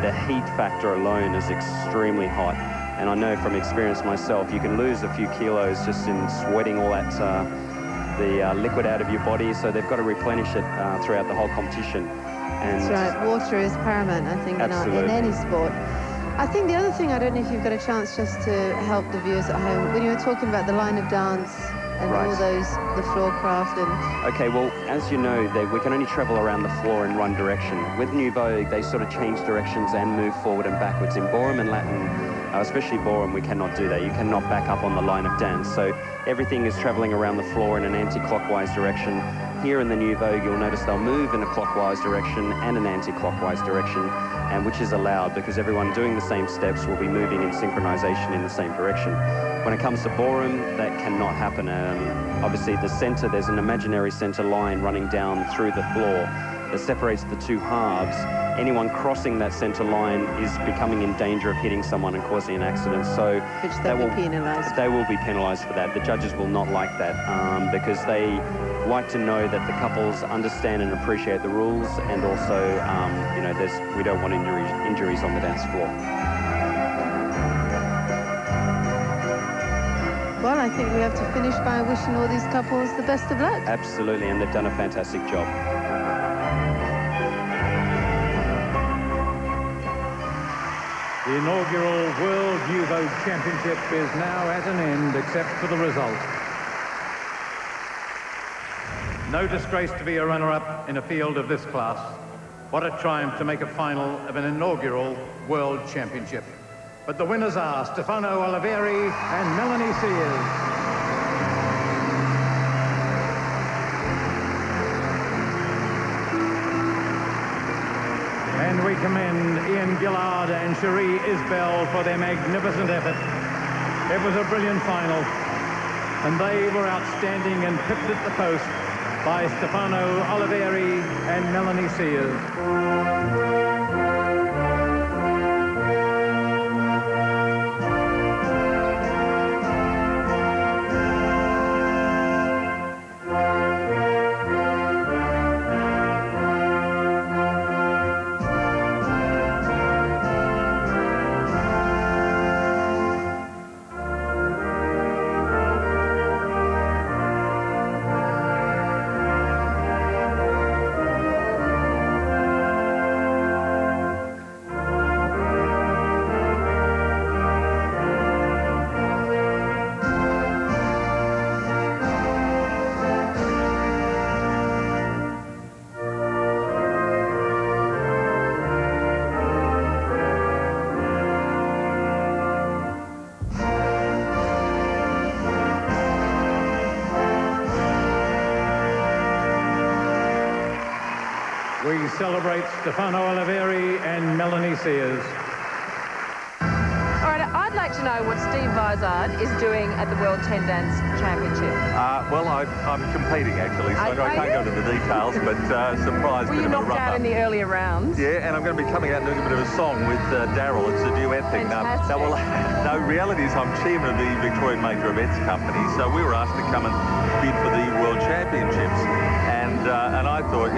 the heat factor alone is extremely hot. And I know from experience myself, you can lose a few kilos just in sweating all that the liquid out of your body, so they've got to replenish it throughout the whole competition. And that's right, water is paramount, I think, in any sport. I think the other thing, I don't know if you've got a chance just to help the viewers at home, when you were talking about the line of dance and all those, the floor craft and... Okay, well, as you know, we can only travel around the floor in one direction. With New Vogue, they sort of change directions and move forward and backwards. In ballroom and Latin, especially ballroom, we cannot do that. You cannot back up on the line of dance. So everything is traveling around the floor in an anti-clockwise direction. Here in the New Vogue, you'll notice they'll move in a clockwise direction and an anti-clockwise direction, and which is allowed because everyone doing the same steps will be moving in synchronization in the same direction. When it comes to ballroom, that cannot happen. Obviously, the center, there's an imaginary center line running down through the floor that separates the 2 halves. Anyone crossing that center line is becoming in danger of hitting someone and causing an accident. So which they will be penalized. They will be penalized for that. The judges will not like that because they like to know that the couples understand and appreciate the rules, and also, you know, we don't want injuries on the dance floor. Well, I think we have to finish by wishing all these couples the best of luck. Absolutely, and they've done a fantastic job. The inaugural World New Vogue Championship is now at an end, except for the result. No disgrace to be a runner-up in a field of this class. What a triumph to make a final of an inaugural World Championship. But the winners are Stefano Oliveri and Melanie Sears. And we commend Ian Gillard and Cherie Isbell for their magnificent effort. It was a brilliant final, and they were outstanding and pipped at the post by Stefano Oliveri and Melanie Sears. we celebrate Stefano Oliveri and Melanie Sears. All right, I'd like to know what Steve Vizard is doing at the World 10 Dance Championship. Well, I'm competing actually, so I can't go into the details, but surprise. Were you knocked out in the earlier rounds? Yeah, and I'm going to be coming out and doing a bit of a song with Daryl. It's a duet thing. Fantastic. No, reality is I'm chairman of the Victorian Major Events Company, so we were asked to come and bid for the World Championships, and I thought,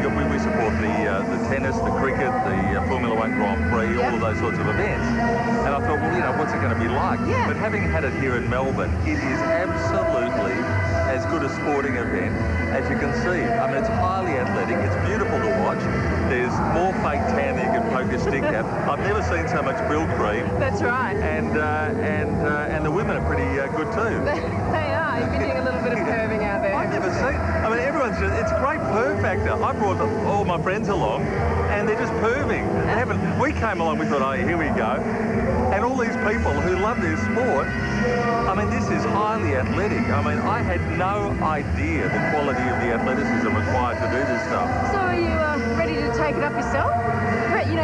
we support the tennis, the cricket, the Formula One Grand Prix, all of those sorts of events. And I thought, well, what's it going to be like? Yeah. But having had it here in Melbourne, it is absolutely as good a sporting event as you can see. I mean, it's highly athletic. It's beautiful to watch. There's more fake tan than you can poke a stick at. I've never seen so much bill cream. That's right. And the women are pretty good too. They are. You've been doing a little bit of curving out there. I've never seen. I mean, it's a great perv factor. I brought all my friends along, and they're just perving. We came along, we thought, oh, here we go. And all these people who love their sport, I mean, this is highly athletic. I mean, I had no idea the quality of the athleticism required to do this stuff. So are you ready to take it up yourself?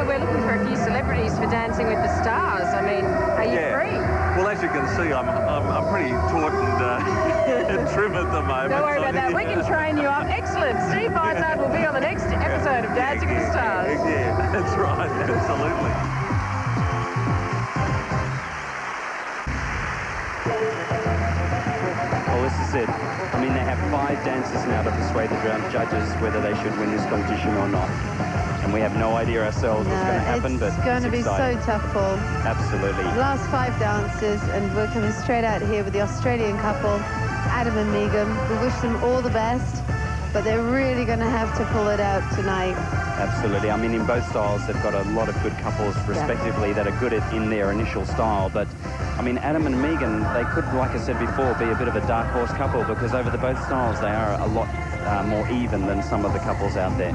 We're looking for a few celebrities for Dancing with the Stars. I mean, are you free? Well, as you can see, I'm pretty taut and trim at the moment. Don't worry about that. We can train you up. Excellent. Steve Vizard will be on the next episode of Dancing with the Stars. Yeah, that's right. Absolutely. Well, this is it. I mean, they have 5 dances now to persuade the judges whether they should win this competition or not. And we have no idea ourselves what's going to happen, but it's going to be so tough, Paul. Absolutely. Last 5 dances, and we're coming straight out here with the Australian couple, Adam and Megan. We wish them all the best, but they're really going to have to pull it out tonight. Absolutely. I mean, in both styles, they've got a lot of good couples, respectively, that are good in their initial style. But, I mean, Adam and Megan, they could, like I said before, be a bit of a dark horse couple because over the both styles, they are a lot more even than some of the couples out there.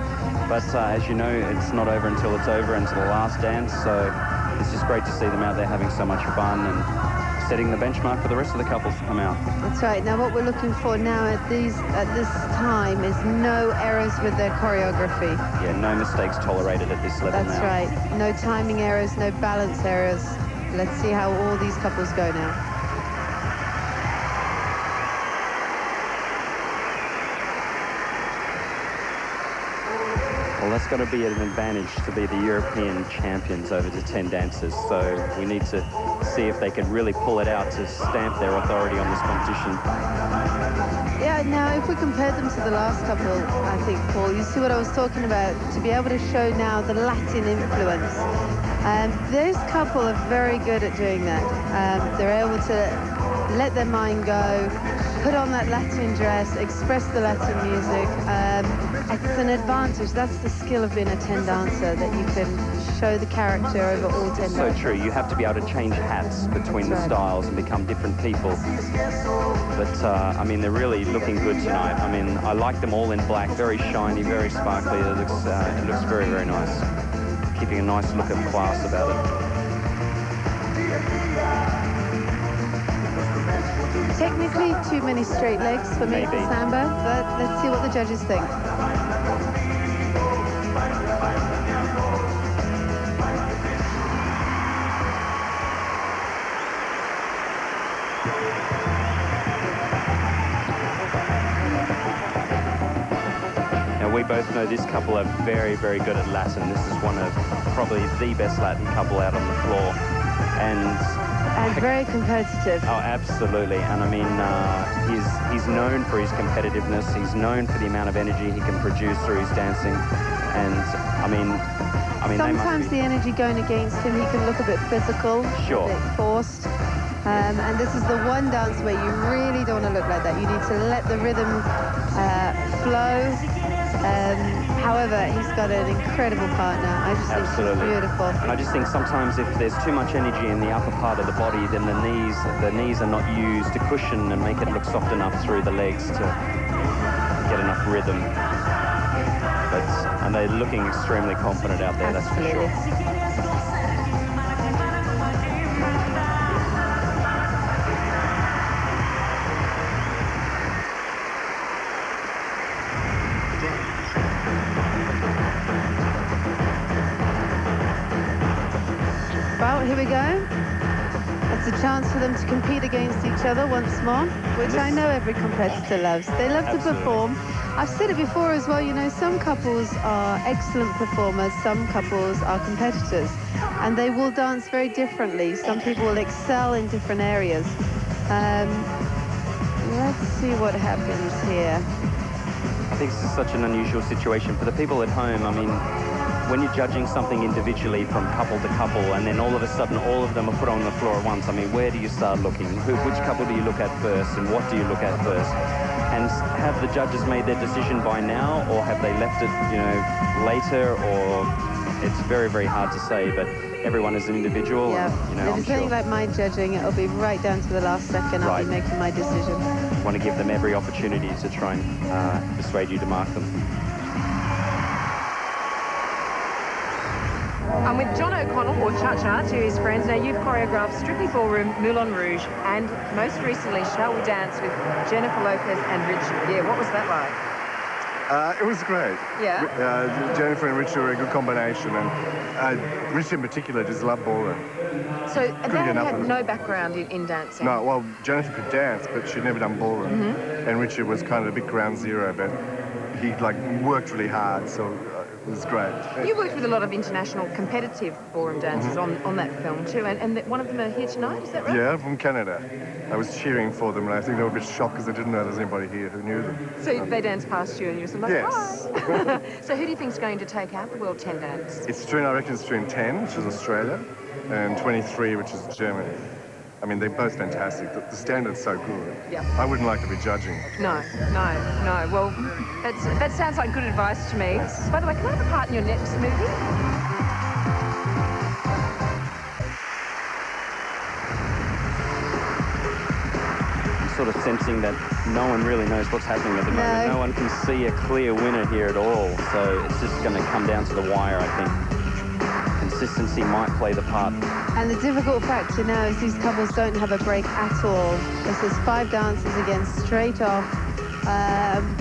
But as you know, it's not over until it's over, until the last dance. So it's just great to see them out there having so much fun and setting the benchmark for the rest of the couples to come out. That's right. Now what we're looking for now at this time is no errors with their choreography. Yeah, no mistakes tolerated at this level. That's right. No timing errors, no balance errors. Let's see how all these couples go now. Well, that's got to be an advantage to be the European champions over the 10 dancers. So we need to see if they can really pull it out to stamp their authority on this competition. Yeah, now if we compare them to the last couple, I think, Paul, you see what I was talking about, to be able to show now the Latin influence. This couple are very good at doing that. They're able to let their mind go, put on that Latin dress, express the Latin music. It's an advantage. That's the skill of being a 10 dancer, that you can show the character over all 10 dances. So true. You have to be able to change hats between the styles and become different people. But, I mean, they're really looking good tonight. I mean, I like them all in black, very shiny, very sparkly. It looks very, very nice. Keeping a nice look of class about it. Technically, too many straight legs for me for Samba, but let's see what the judges think. Now, we both know this couple are very, very good at Latin. This is one of probably the best Latin couple out on the floor. And very competitive. Oh, absolutely. And I mean, he's known for his competitiveness. He's known for the amount of energy he can produce through his dancing. And I mean, sometimes the energy going against him, he can look a bit physical, sure, a bit forced. And this is the one dance where you really don't want to look like that. You need to let the rhythm flow. However, he's got an incredible partner. I just think she's beautiful. And I just think sometimes if there's too much energy in the upper part of the body, then the knees are not used to cushion and make it look soft enough through the legs to get enough rhythm. And they're looking extremely confident out there, that's for sure. here we go. It's a chance for them to compete against each other once more, which I know every competitor loves. They love to perform. I've said it before as well, you know, some couples are excellent performers, some couples are competitors, and they will dance very differently. Some people will excel in different areas. Let's see what happens here. I think this is such an unusual situation for the people at home. I mean, when you're judging something individually from couple to couple, and then all of a sudden all of them are put on the floor at once, I mean, where do you start looking? Which couple do you look at first, and what do you look at first? And have the judges made their decision by now, or have they left it, you know, later? Or it's very, very hard to say, but everyone is an individual. Yeah, and, you know, if it's anything like my judging, it'll be right down to the last second. I'll be making my decision. Want to give them every opportunity to try and persuade you to mark them. I'm with John O'Connell, or Cha-Cha, to his friends. Now, you've choreographed Strictly Ballroom, Moulin Rouge, and most recently, Shall We Dance with Jennifer Lopez and Richie. Yeah, what was that like? It was great. Yeah? Jennifer and Richie were a good combination, and Richie in particular just loved ballroom. So they had no background in dancing? No, well, Jennifer could dance, but she'd never done ballroom. And Richie was kind of a bit ground zero, but he worked really hard, so it was great. You worked with a lot of international competitive ballroom dancers on that film too, and one of them are here tonight, is that right? Yeah, from Canada. I was cheering for them, and I think they were a bit shocked because they didn't know there was anybody here who knew them. So they danced past you and you were like, yes. Hi. So who do you think's going to take out the World 10 dance? I reckon it's between 10, which is Australia, and 23, which is Germany. I mean, they're both fantastic. The standard's so good. Yeah. I wouldn't like to be judging. No. Well, that sounds like good advice to me. Yes. By the way, can I have a part in your next movie? Sort of sensing that no one really knows what's happening at the moment. No one can see a clear winner here at all. So it's just going to come down to the wire, I think. Consistency might play the part. And the difficult factor now is these couples don't have a break at all. This is 5 dances again, straight off.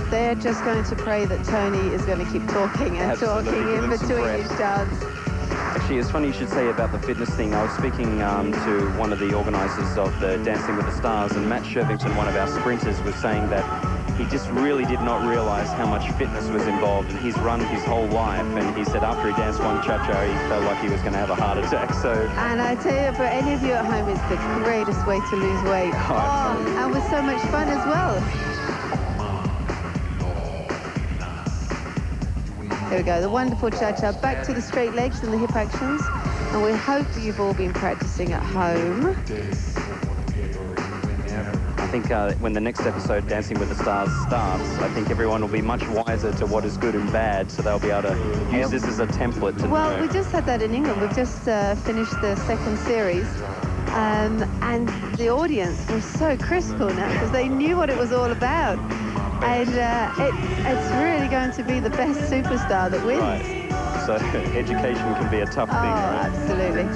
They're just going to pray that Tony is going to keep talking and talking in between each dance. Actually, it's funny you should say about the fitness thing. I was speaking to one of the organisers of the Dancing with the Stars, and Matt Shervington, one of our sprinters, was saying that he just really did not realise how much fitness was involved, and he's run his whole life, and he said after he danced one cha-cha, he felt like he was going to have a heart attack. So. And I tell you, for any of you at home, it's the greatest way to lose weight. And with so much fun as well. There we go, the wonderful cha-cha. Back to the straight legs and the hip actions. And we hope that you've all been practicing at home. I think when the next episode, Dancing with the Stars, starts, I think everyone will be much wiser to what is good and bad, so they'll be able to use this as a template to know. We just had that in England. We've just finished the second series. And the audience was so critical now because they knew what it was all about. And it's really going to be the best superstar that wins. Right. So education can be a tough thing, right? Absolutely.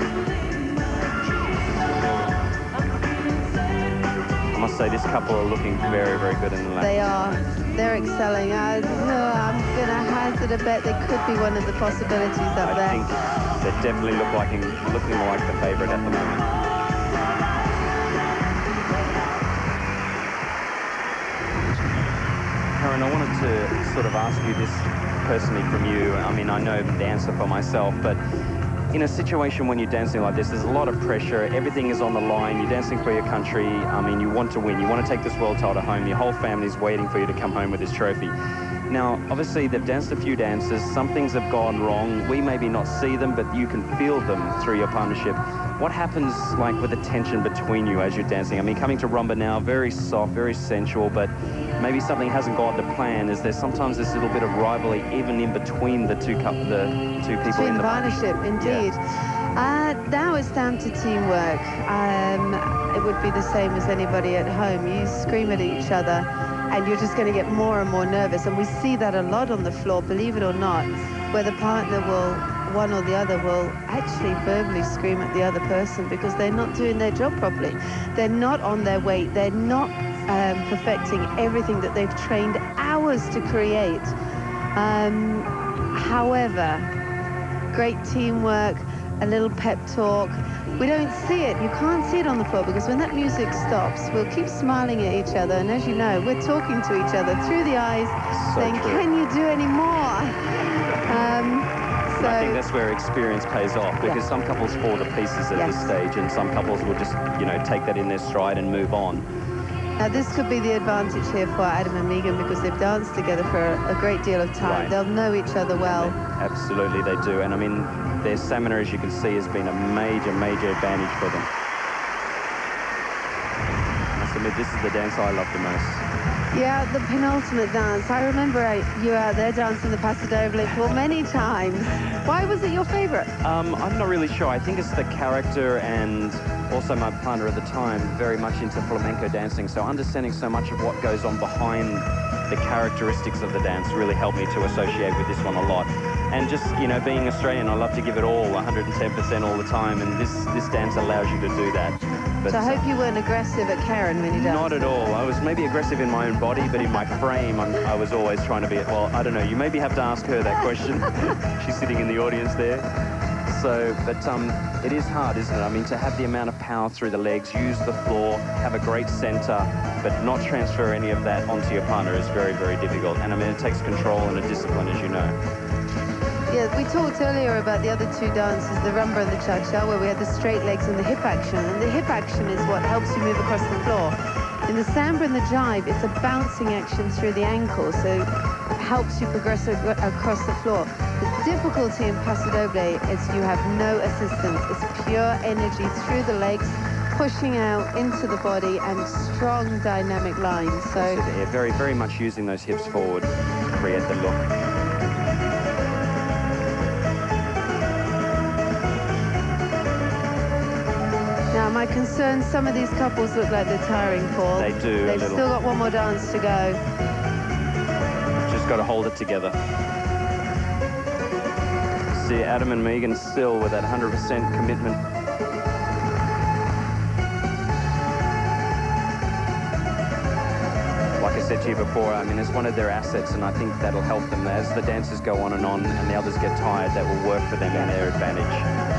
I must say this couple are looking very, very good in the lap. They are. They're excelling. I'm going to hazard a bet they could be one of the possibilities up there. I think they definitely looking like the favourite at the moment. Karen, I wanted to sort of ask you this personally from you. I mean, I know the answer for myself, but in a situation when you're dancing like this, there's a lot of pressure. Everything is on the line. You're dancing for your country. I mean, you want to win. You want to take this world title home. Your whole family's waiting for you to come home with this trophy. Now, obviously, they've danced a few dances. Some things have gone wrong. We maybe not see them, but you can feel them through your partnership. What happens, like, with the tension between you as you're dancing? I mean, coming to rumba now, very soft, very sensual, but maybe something hasn't gone to plan. Is there sometimes this little bit of rivalry even in between the two people in the partnership? Indeed. Yeah. Now it's down to teamwork. It would be the same as anybody at home. You scream at each other, and you're just going to get more and more nervous. And we see that a lot on the floor, believe it or not, where the partner one or the other will actually verbally scream at the other person because they're not doing their job properly. They're not on their weight. They're not perfecting everything that they've trained hours to create. However, great teamwork, a little pep talk. we don't see it. You can't see it on the floor because when that music stops, we'll keep smiling at each other. And as you know, we're talking to each other through the eyes, So saying, true. can you do any more? And I think that's where experience pays off, because some couples fall to pieces at this stage, and some couples will just, you know, take that in their stride and move on. Now, this could be the advantage here for Adam and Megan because they've danced together for a great deal of time. Right. They'll know each other well. Absolutely, they do. And I mean, their stamina, as you can see, has been a major, major advantage for them. I must admit, this is the dance I love the most. Yeah, the penultimate dance. I remember you out there dancing the Paso Doble for many times. Why was it your favorite? I'm not really sure. I think it's the character, and also my partner at the time, very much into flamenco dancing. So understanding so much of what goes on behind the characteristics of the dance really helped me to associate with this one a lot. And just, you know, being Australian, I love to give it all, 110% all the time, and this dance allows you to do that. But, so I hope you weren't aggressive at Karen when you danced. Not at all. I was maybe aggressive in my own body, but in my frame, I was always trying to be, well, I don't know, you maybe have to ask her that question. She's sitting in the audience there. So, but it is hard, isn't it? I mean, to have the amount of power through the legs, use the floor, have a great center, but not transfer any of that onto your partner is very, very difficult. And I mean, it takes control and a discipline, as you know. Yeah, we talked earlier about the other two dances, the rumba and the cha-cha, where we had the straight legs and the hip action. And the hip action is what helps you move across the floor. In the samba and the jive, it's a bouncing action through the ankle, so it helps you progress across the floor. The difficulty in Paso Doble is you have no assistance. It's pure energy through the legs, pushing out into the body, and strong dynamic lines. So yeah, very, very much using those hips forward to create the look. Now, my concern, some of these couples look like they're tiring, Paul. They do. They've still got one more dance to go. Just got to hold it together. See Adam and Megan still with that 100% commitment. Like I said to you before, I mean, it's one of their assets, and I think that'll help them. As the dancers go on and the others get tired, that will work for them in their advantage.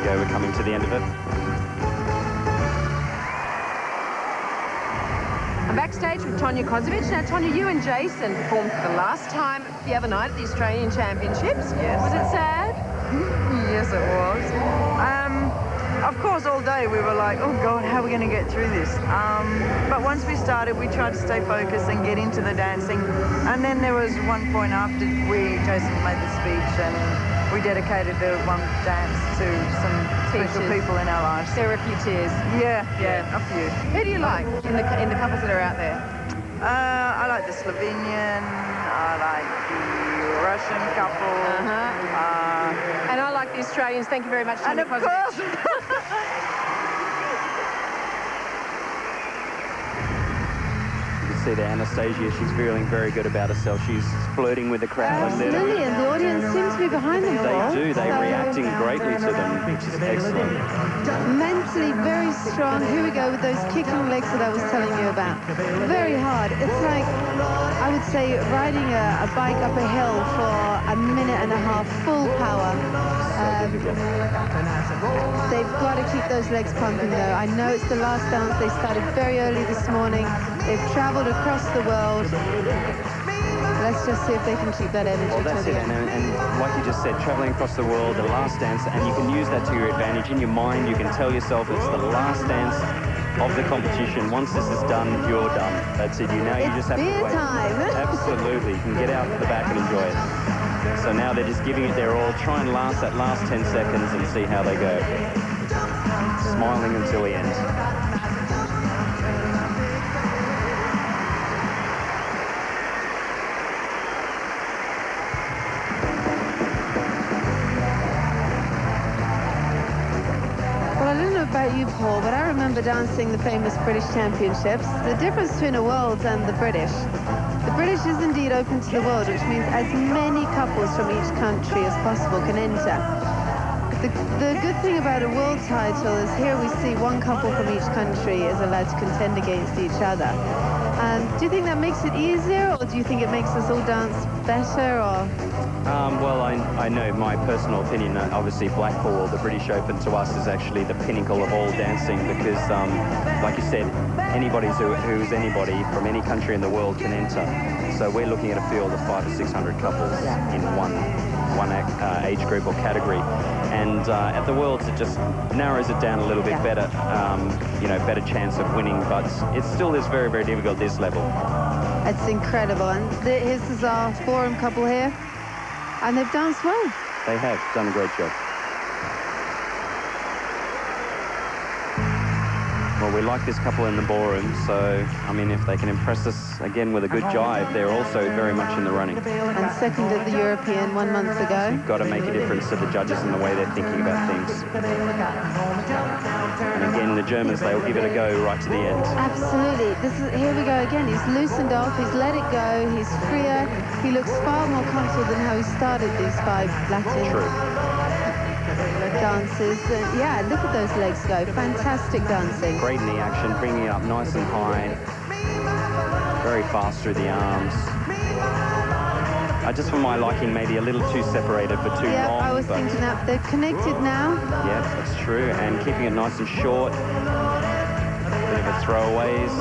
We're coming to the end of it. I'm backstage with Tonya Kozovic. Now, Tonya, you and Jason performed for the last time the other night at the Australian Championships. Yes. Was it sad? Yes, it was. Of course, all day we were like, oh, God, how are we going to get through this? But once we started, we tried to stay focused and get into the dancing. And then there was one point after Jason made the speech, and we dedicated the one dance to some special people in our lives. There were a few tears. Yeah, a few. Who do you like in the couples that are out there? I like the Slovenian. I like the Russian couple. And I like the Australians. Thank you very much. And of course. See there, Anastasia, she's feeling very good about herself. She's flirting with the crowd. Absolutely, and the audience seems to be behind them. They do. They're reacting greatly to them, which is excellent. Mentally very strong. Here we go with those kicking legs that I was telling you about. Very hard. It's like, I would say, riding a bike up a hill for a minute and a half, full power. They've got to keep those legs pumping, though. I know it's the last dance. They started very early this morning. They've traveled across the world. Let's just see if they can keep that energy. Well, that's it. And like you just said, traveling across the world, the last dance, and you can use that to your advantage. In your mind, you can tell yourself it's the last dance of the competition. Once this is done, you're done. That's it. You just have to wait. Time. Absolutely. You can get out the back and enjoy it. So now they're just giving it their all. Try and last that last 10 seconds and see how they go. Smiling until the end. About you, Paul, but I remember dancing the famous British Championships. The difference between a Worlds and the British is indeed open to the world, which means as many couples from each country as possible can enter. The good thing about a world title is here we see one couple from each country is allowed to contend against each other. Do you think that makes it easier, or do you think it makes us all dance better, or? Well, I know my personal opinion, obviously Blackpool, the British Open to us is actually the pinnacle of all dancing because, like you said, anybody who's anybody from any country in the world can enter. So we're looking at a field of 500 or 600 couples in one age group or category. And at the Worlds, it just narrows it down a little bit better, you know, better chance of winning, but it still is very, very difficult at this level. It's incredible. And this is our forum couple here. And they've danced well. They have done a great job. Well, we like this couple in the ballroom, so, I mean, if they can impress us again with a good jive, they're also very much in the running. And second at the European 1 month ago. You've got to make a difference to the judges in the way they're thinking about things. And again, the Germans, they'll give it a go right to the end. Absolutely. Here we go again. He's loosened off, he's let it go, he's freer. He looks far more comfortable than how he started these 5 Latin dances. Yeah, look at those legs go. Fantastic dancing. Great knee action, bringing it up nice and high. Very fast through the arms. Just for my liking, maybe a little too separated for too long. Yeah, I was thinking that. They're connected now. Yeah, that's true. And keeping it nice and short. Bit of a throwaways.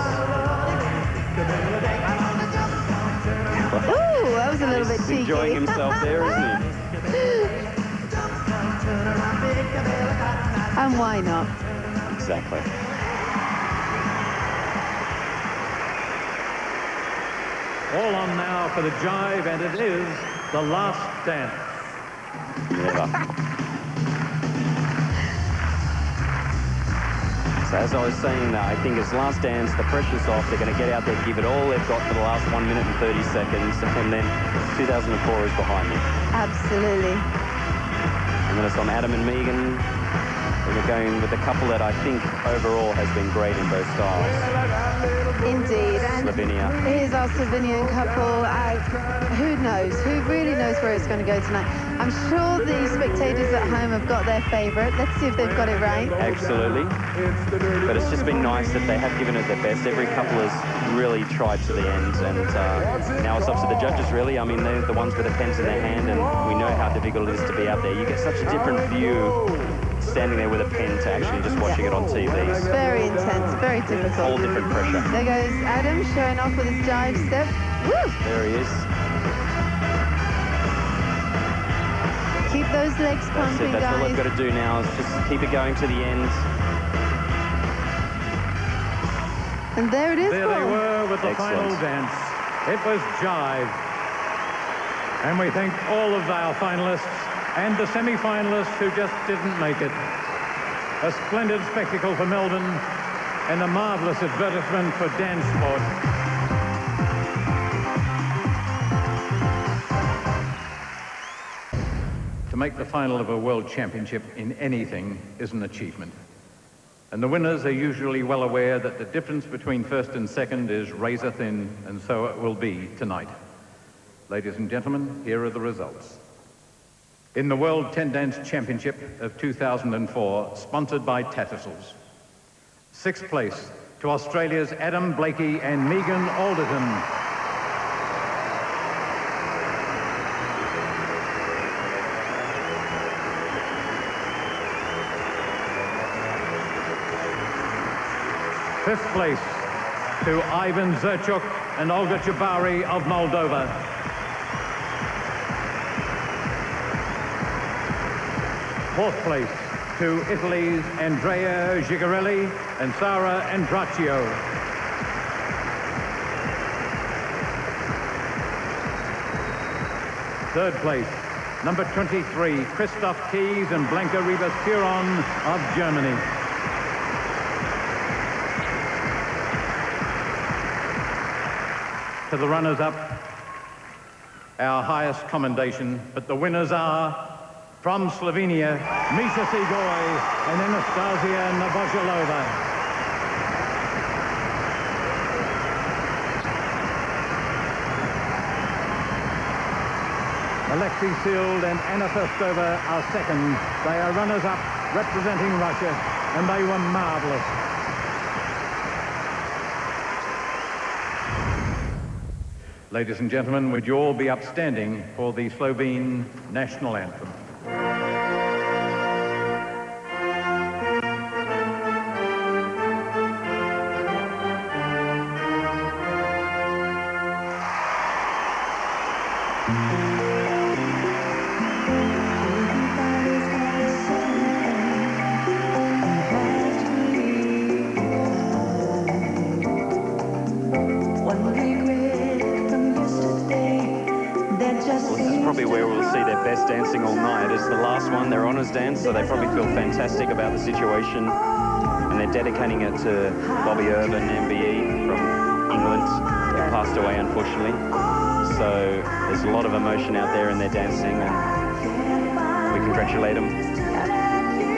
Ooh, that was a little bit cheeky. He's enjoying himself there, isn't he? And why not? Exactly. All on now for the jive, and it is the last dance. Never. So as I was saying, I think it's last dance, the pressure's off, they're going to get out there, give it all they've got for the last 1 minute and 30 seconds, and then 2004 is behind them. Absolutely. And then it's on Adam and Megan. We're going with a couple that I think overall has been great in both styles. Indeed. And Slovenia. Here's our Slovenian couple. Who knows? Who really knows where it's going to go tonight? I'm sure the spectators at home have got their favourite. Let's see if they've got it right. Absolutely. But it's just been nice that they have given it their best. Every couple has really tried to the end. And now it's up to the judges, really. I mean, they're the ones with the pens in their hand, and we know how difficult it is to be out there. You get such a different view standing there with a pen to actually just watching it on TV. Very intense, very difficult. All different pressure. There goes Adam showing off with his jive step. Woo! There he is. Keep those legs pumping, that's guys. all I've got to do now is just keep it going to the end. And there it is. There they were with the Excellent. final dance. It was jive. And we thank all of our finalists and the semi-finalists who just didn't make it. A splendid spectacle for Melbourne and a marvellous advertisement for dance sport. To make the final of a world championship in anything is an achievement. And the winners are usually well aware that the difference between first and second is razor thin, and so it will be tonight. Ladies and gentlemen, here are the results. In the World 10 Dance Championship of 2004, sponsored by Tattersalls. 6th place to Australia's Adam Blakey and Megan Alderton. 5th place to Ivan Zerchuk and Olga Chabari of Moldova. 4th place to Italy's Andrea Gigarelli and Sara Andraccio. 3rd place, number 23, Christoph Kies and Blanca Ribas-Puron of Germany. To the runners-up, our highest commendation, but the winners are from Slovenia, Misha Sigoj and Anastasia Novoselova. Alexei Sild and Anna Firstova are second. They are runners-up representing Russia, and they were marvellous. Ladies and gentlemen, would you all be upstanding for the Slovene national anthem? Probably where we'll see their best dancing all night. It's the last one, their honours dance, so they probably feel fantastic about the situation, and they're dedicating it to Bobby Irvin, MBE from England, who passed away unfortunately. So there's a lot of emotion out there in their dancing, and we congratulate them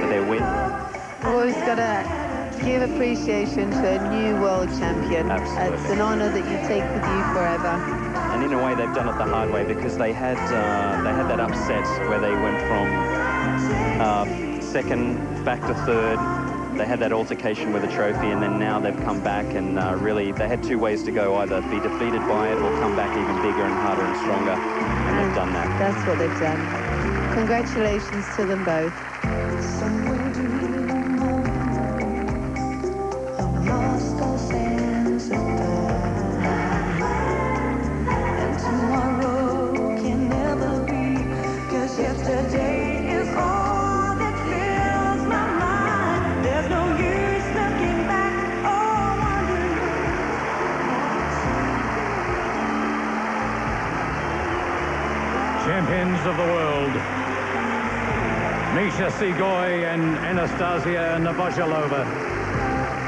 for their win. We've always got to give appreciation to a new world champion. Absolutely. It's an honour that you take with you forever. And in a way, they've done it the hard way, because they had that upset where they went from second back to third. They had that altercation with a trophy, and then now they've come back, and really they had two ways to go: either be defeated by it or come back even bigger and harder and stronger. And they've done that. That's what they've done. Congratulations to them both. Champions of the world, Misha Sigoy and Anastasia Novozhelova.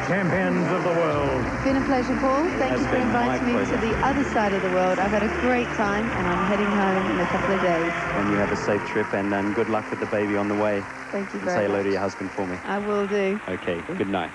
Champions of the world. It's been a pleasure, Paul. Thank you for inviting me to the other side of the world. I've had a great time, and I'm heading home in a couple of days. And you have a safe trip, and good luck with the baby on the way. Thank you and very much. say hello to your husband for me. I will do. Okay, good night.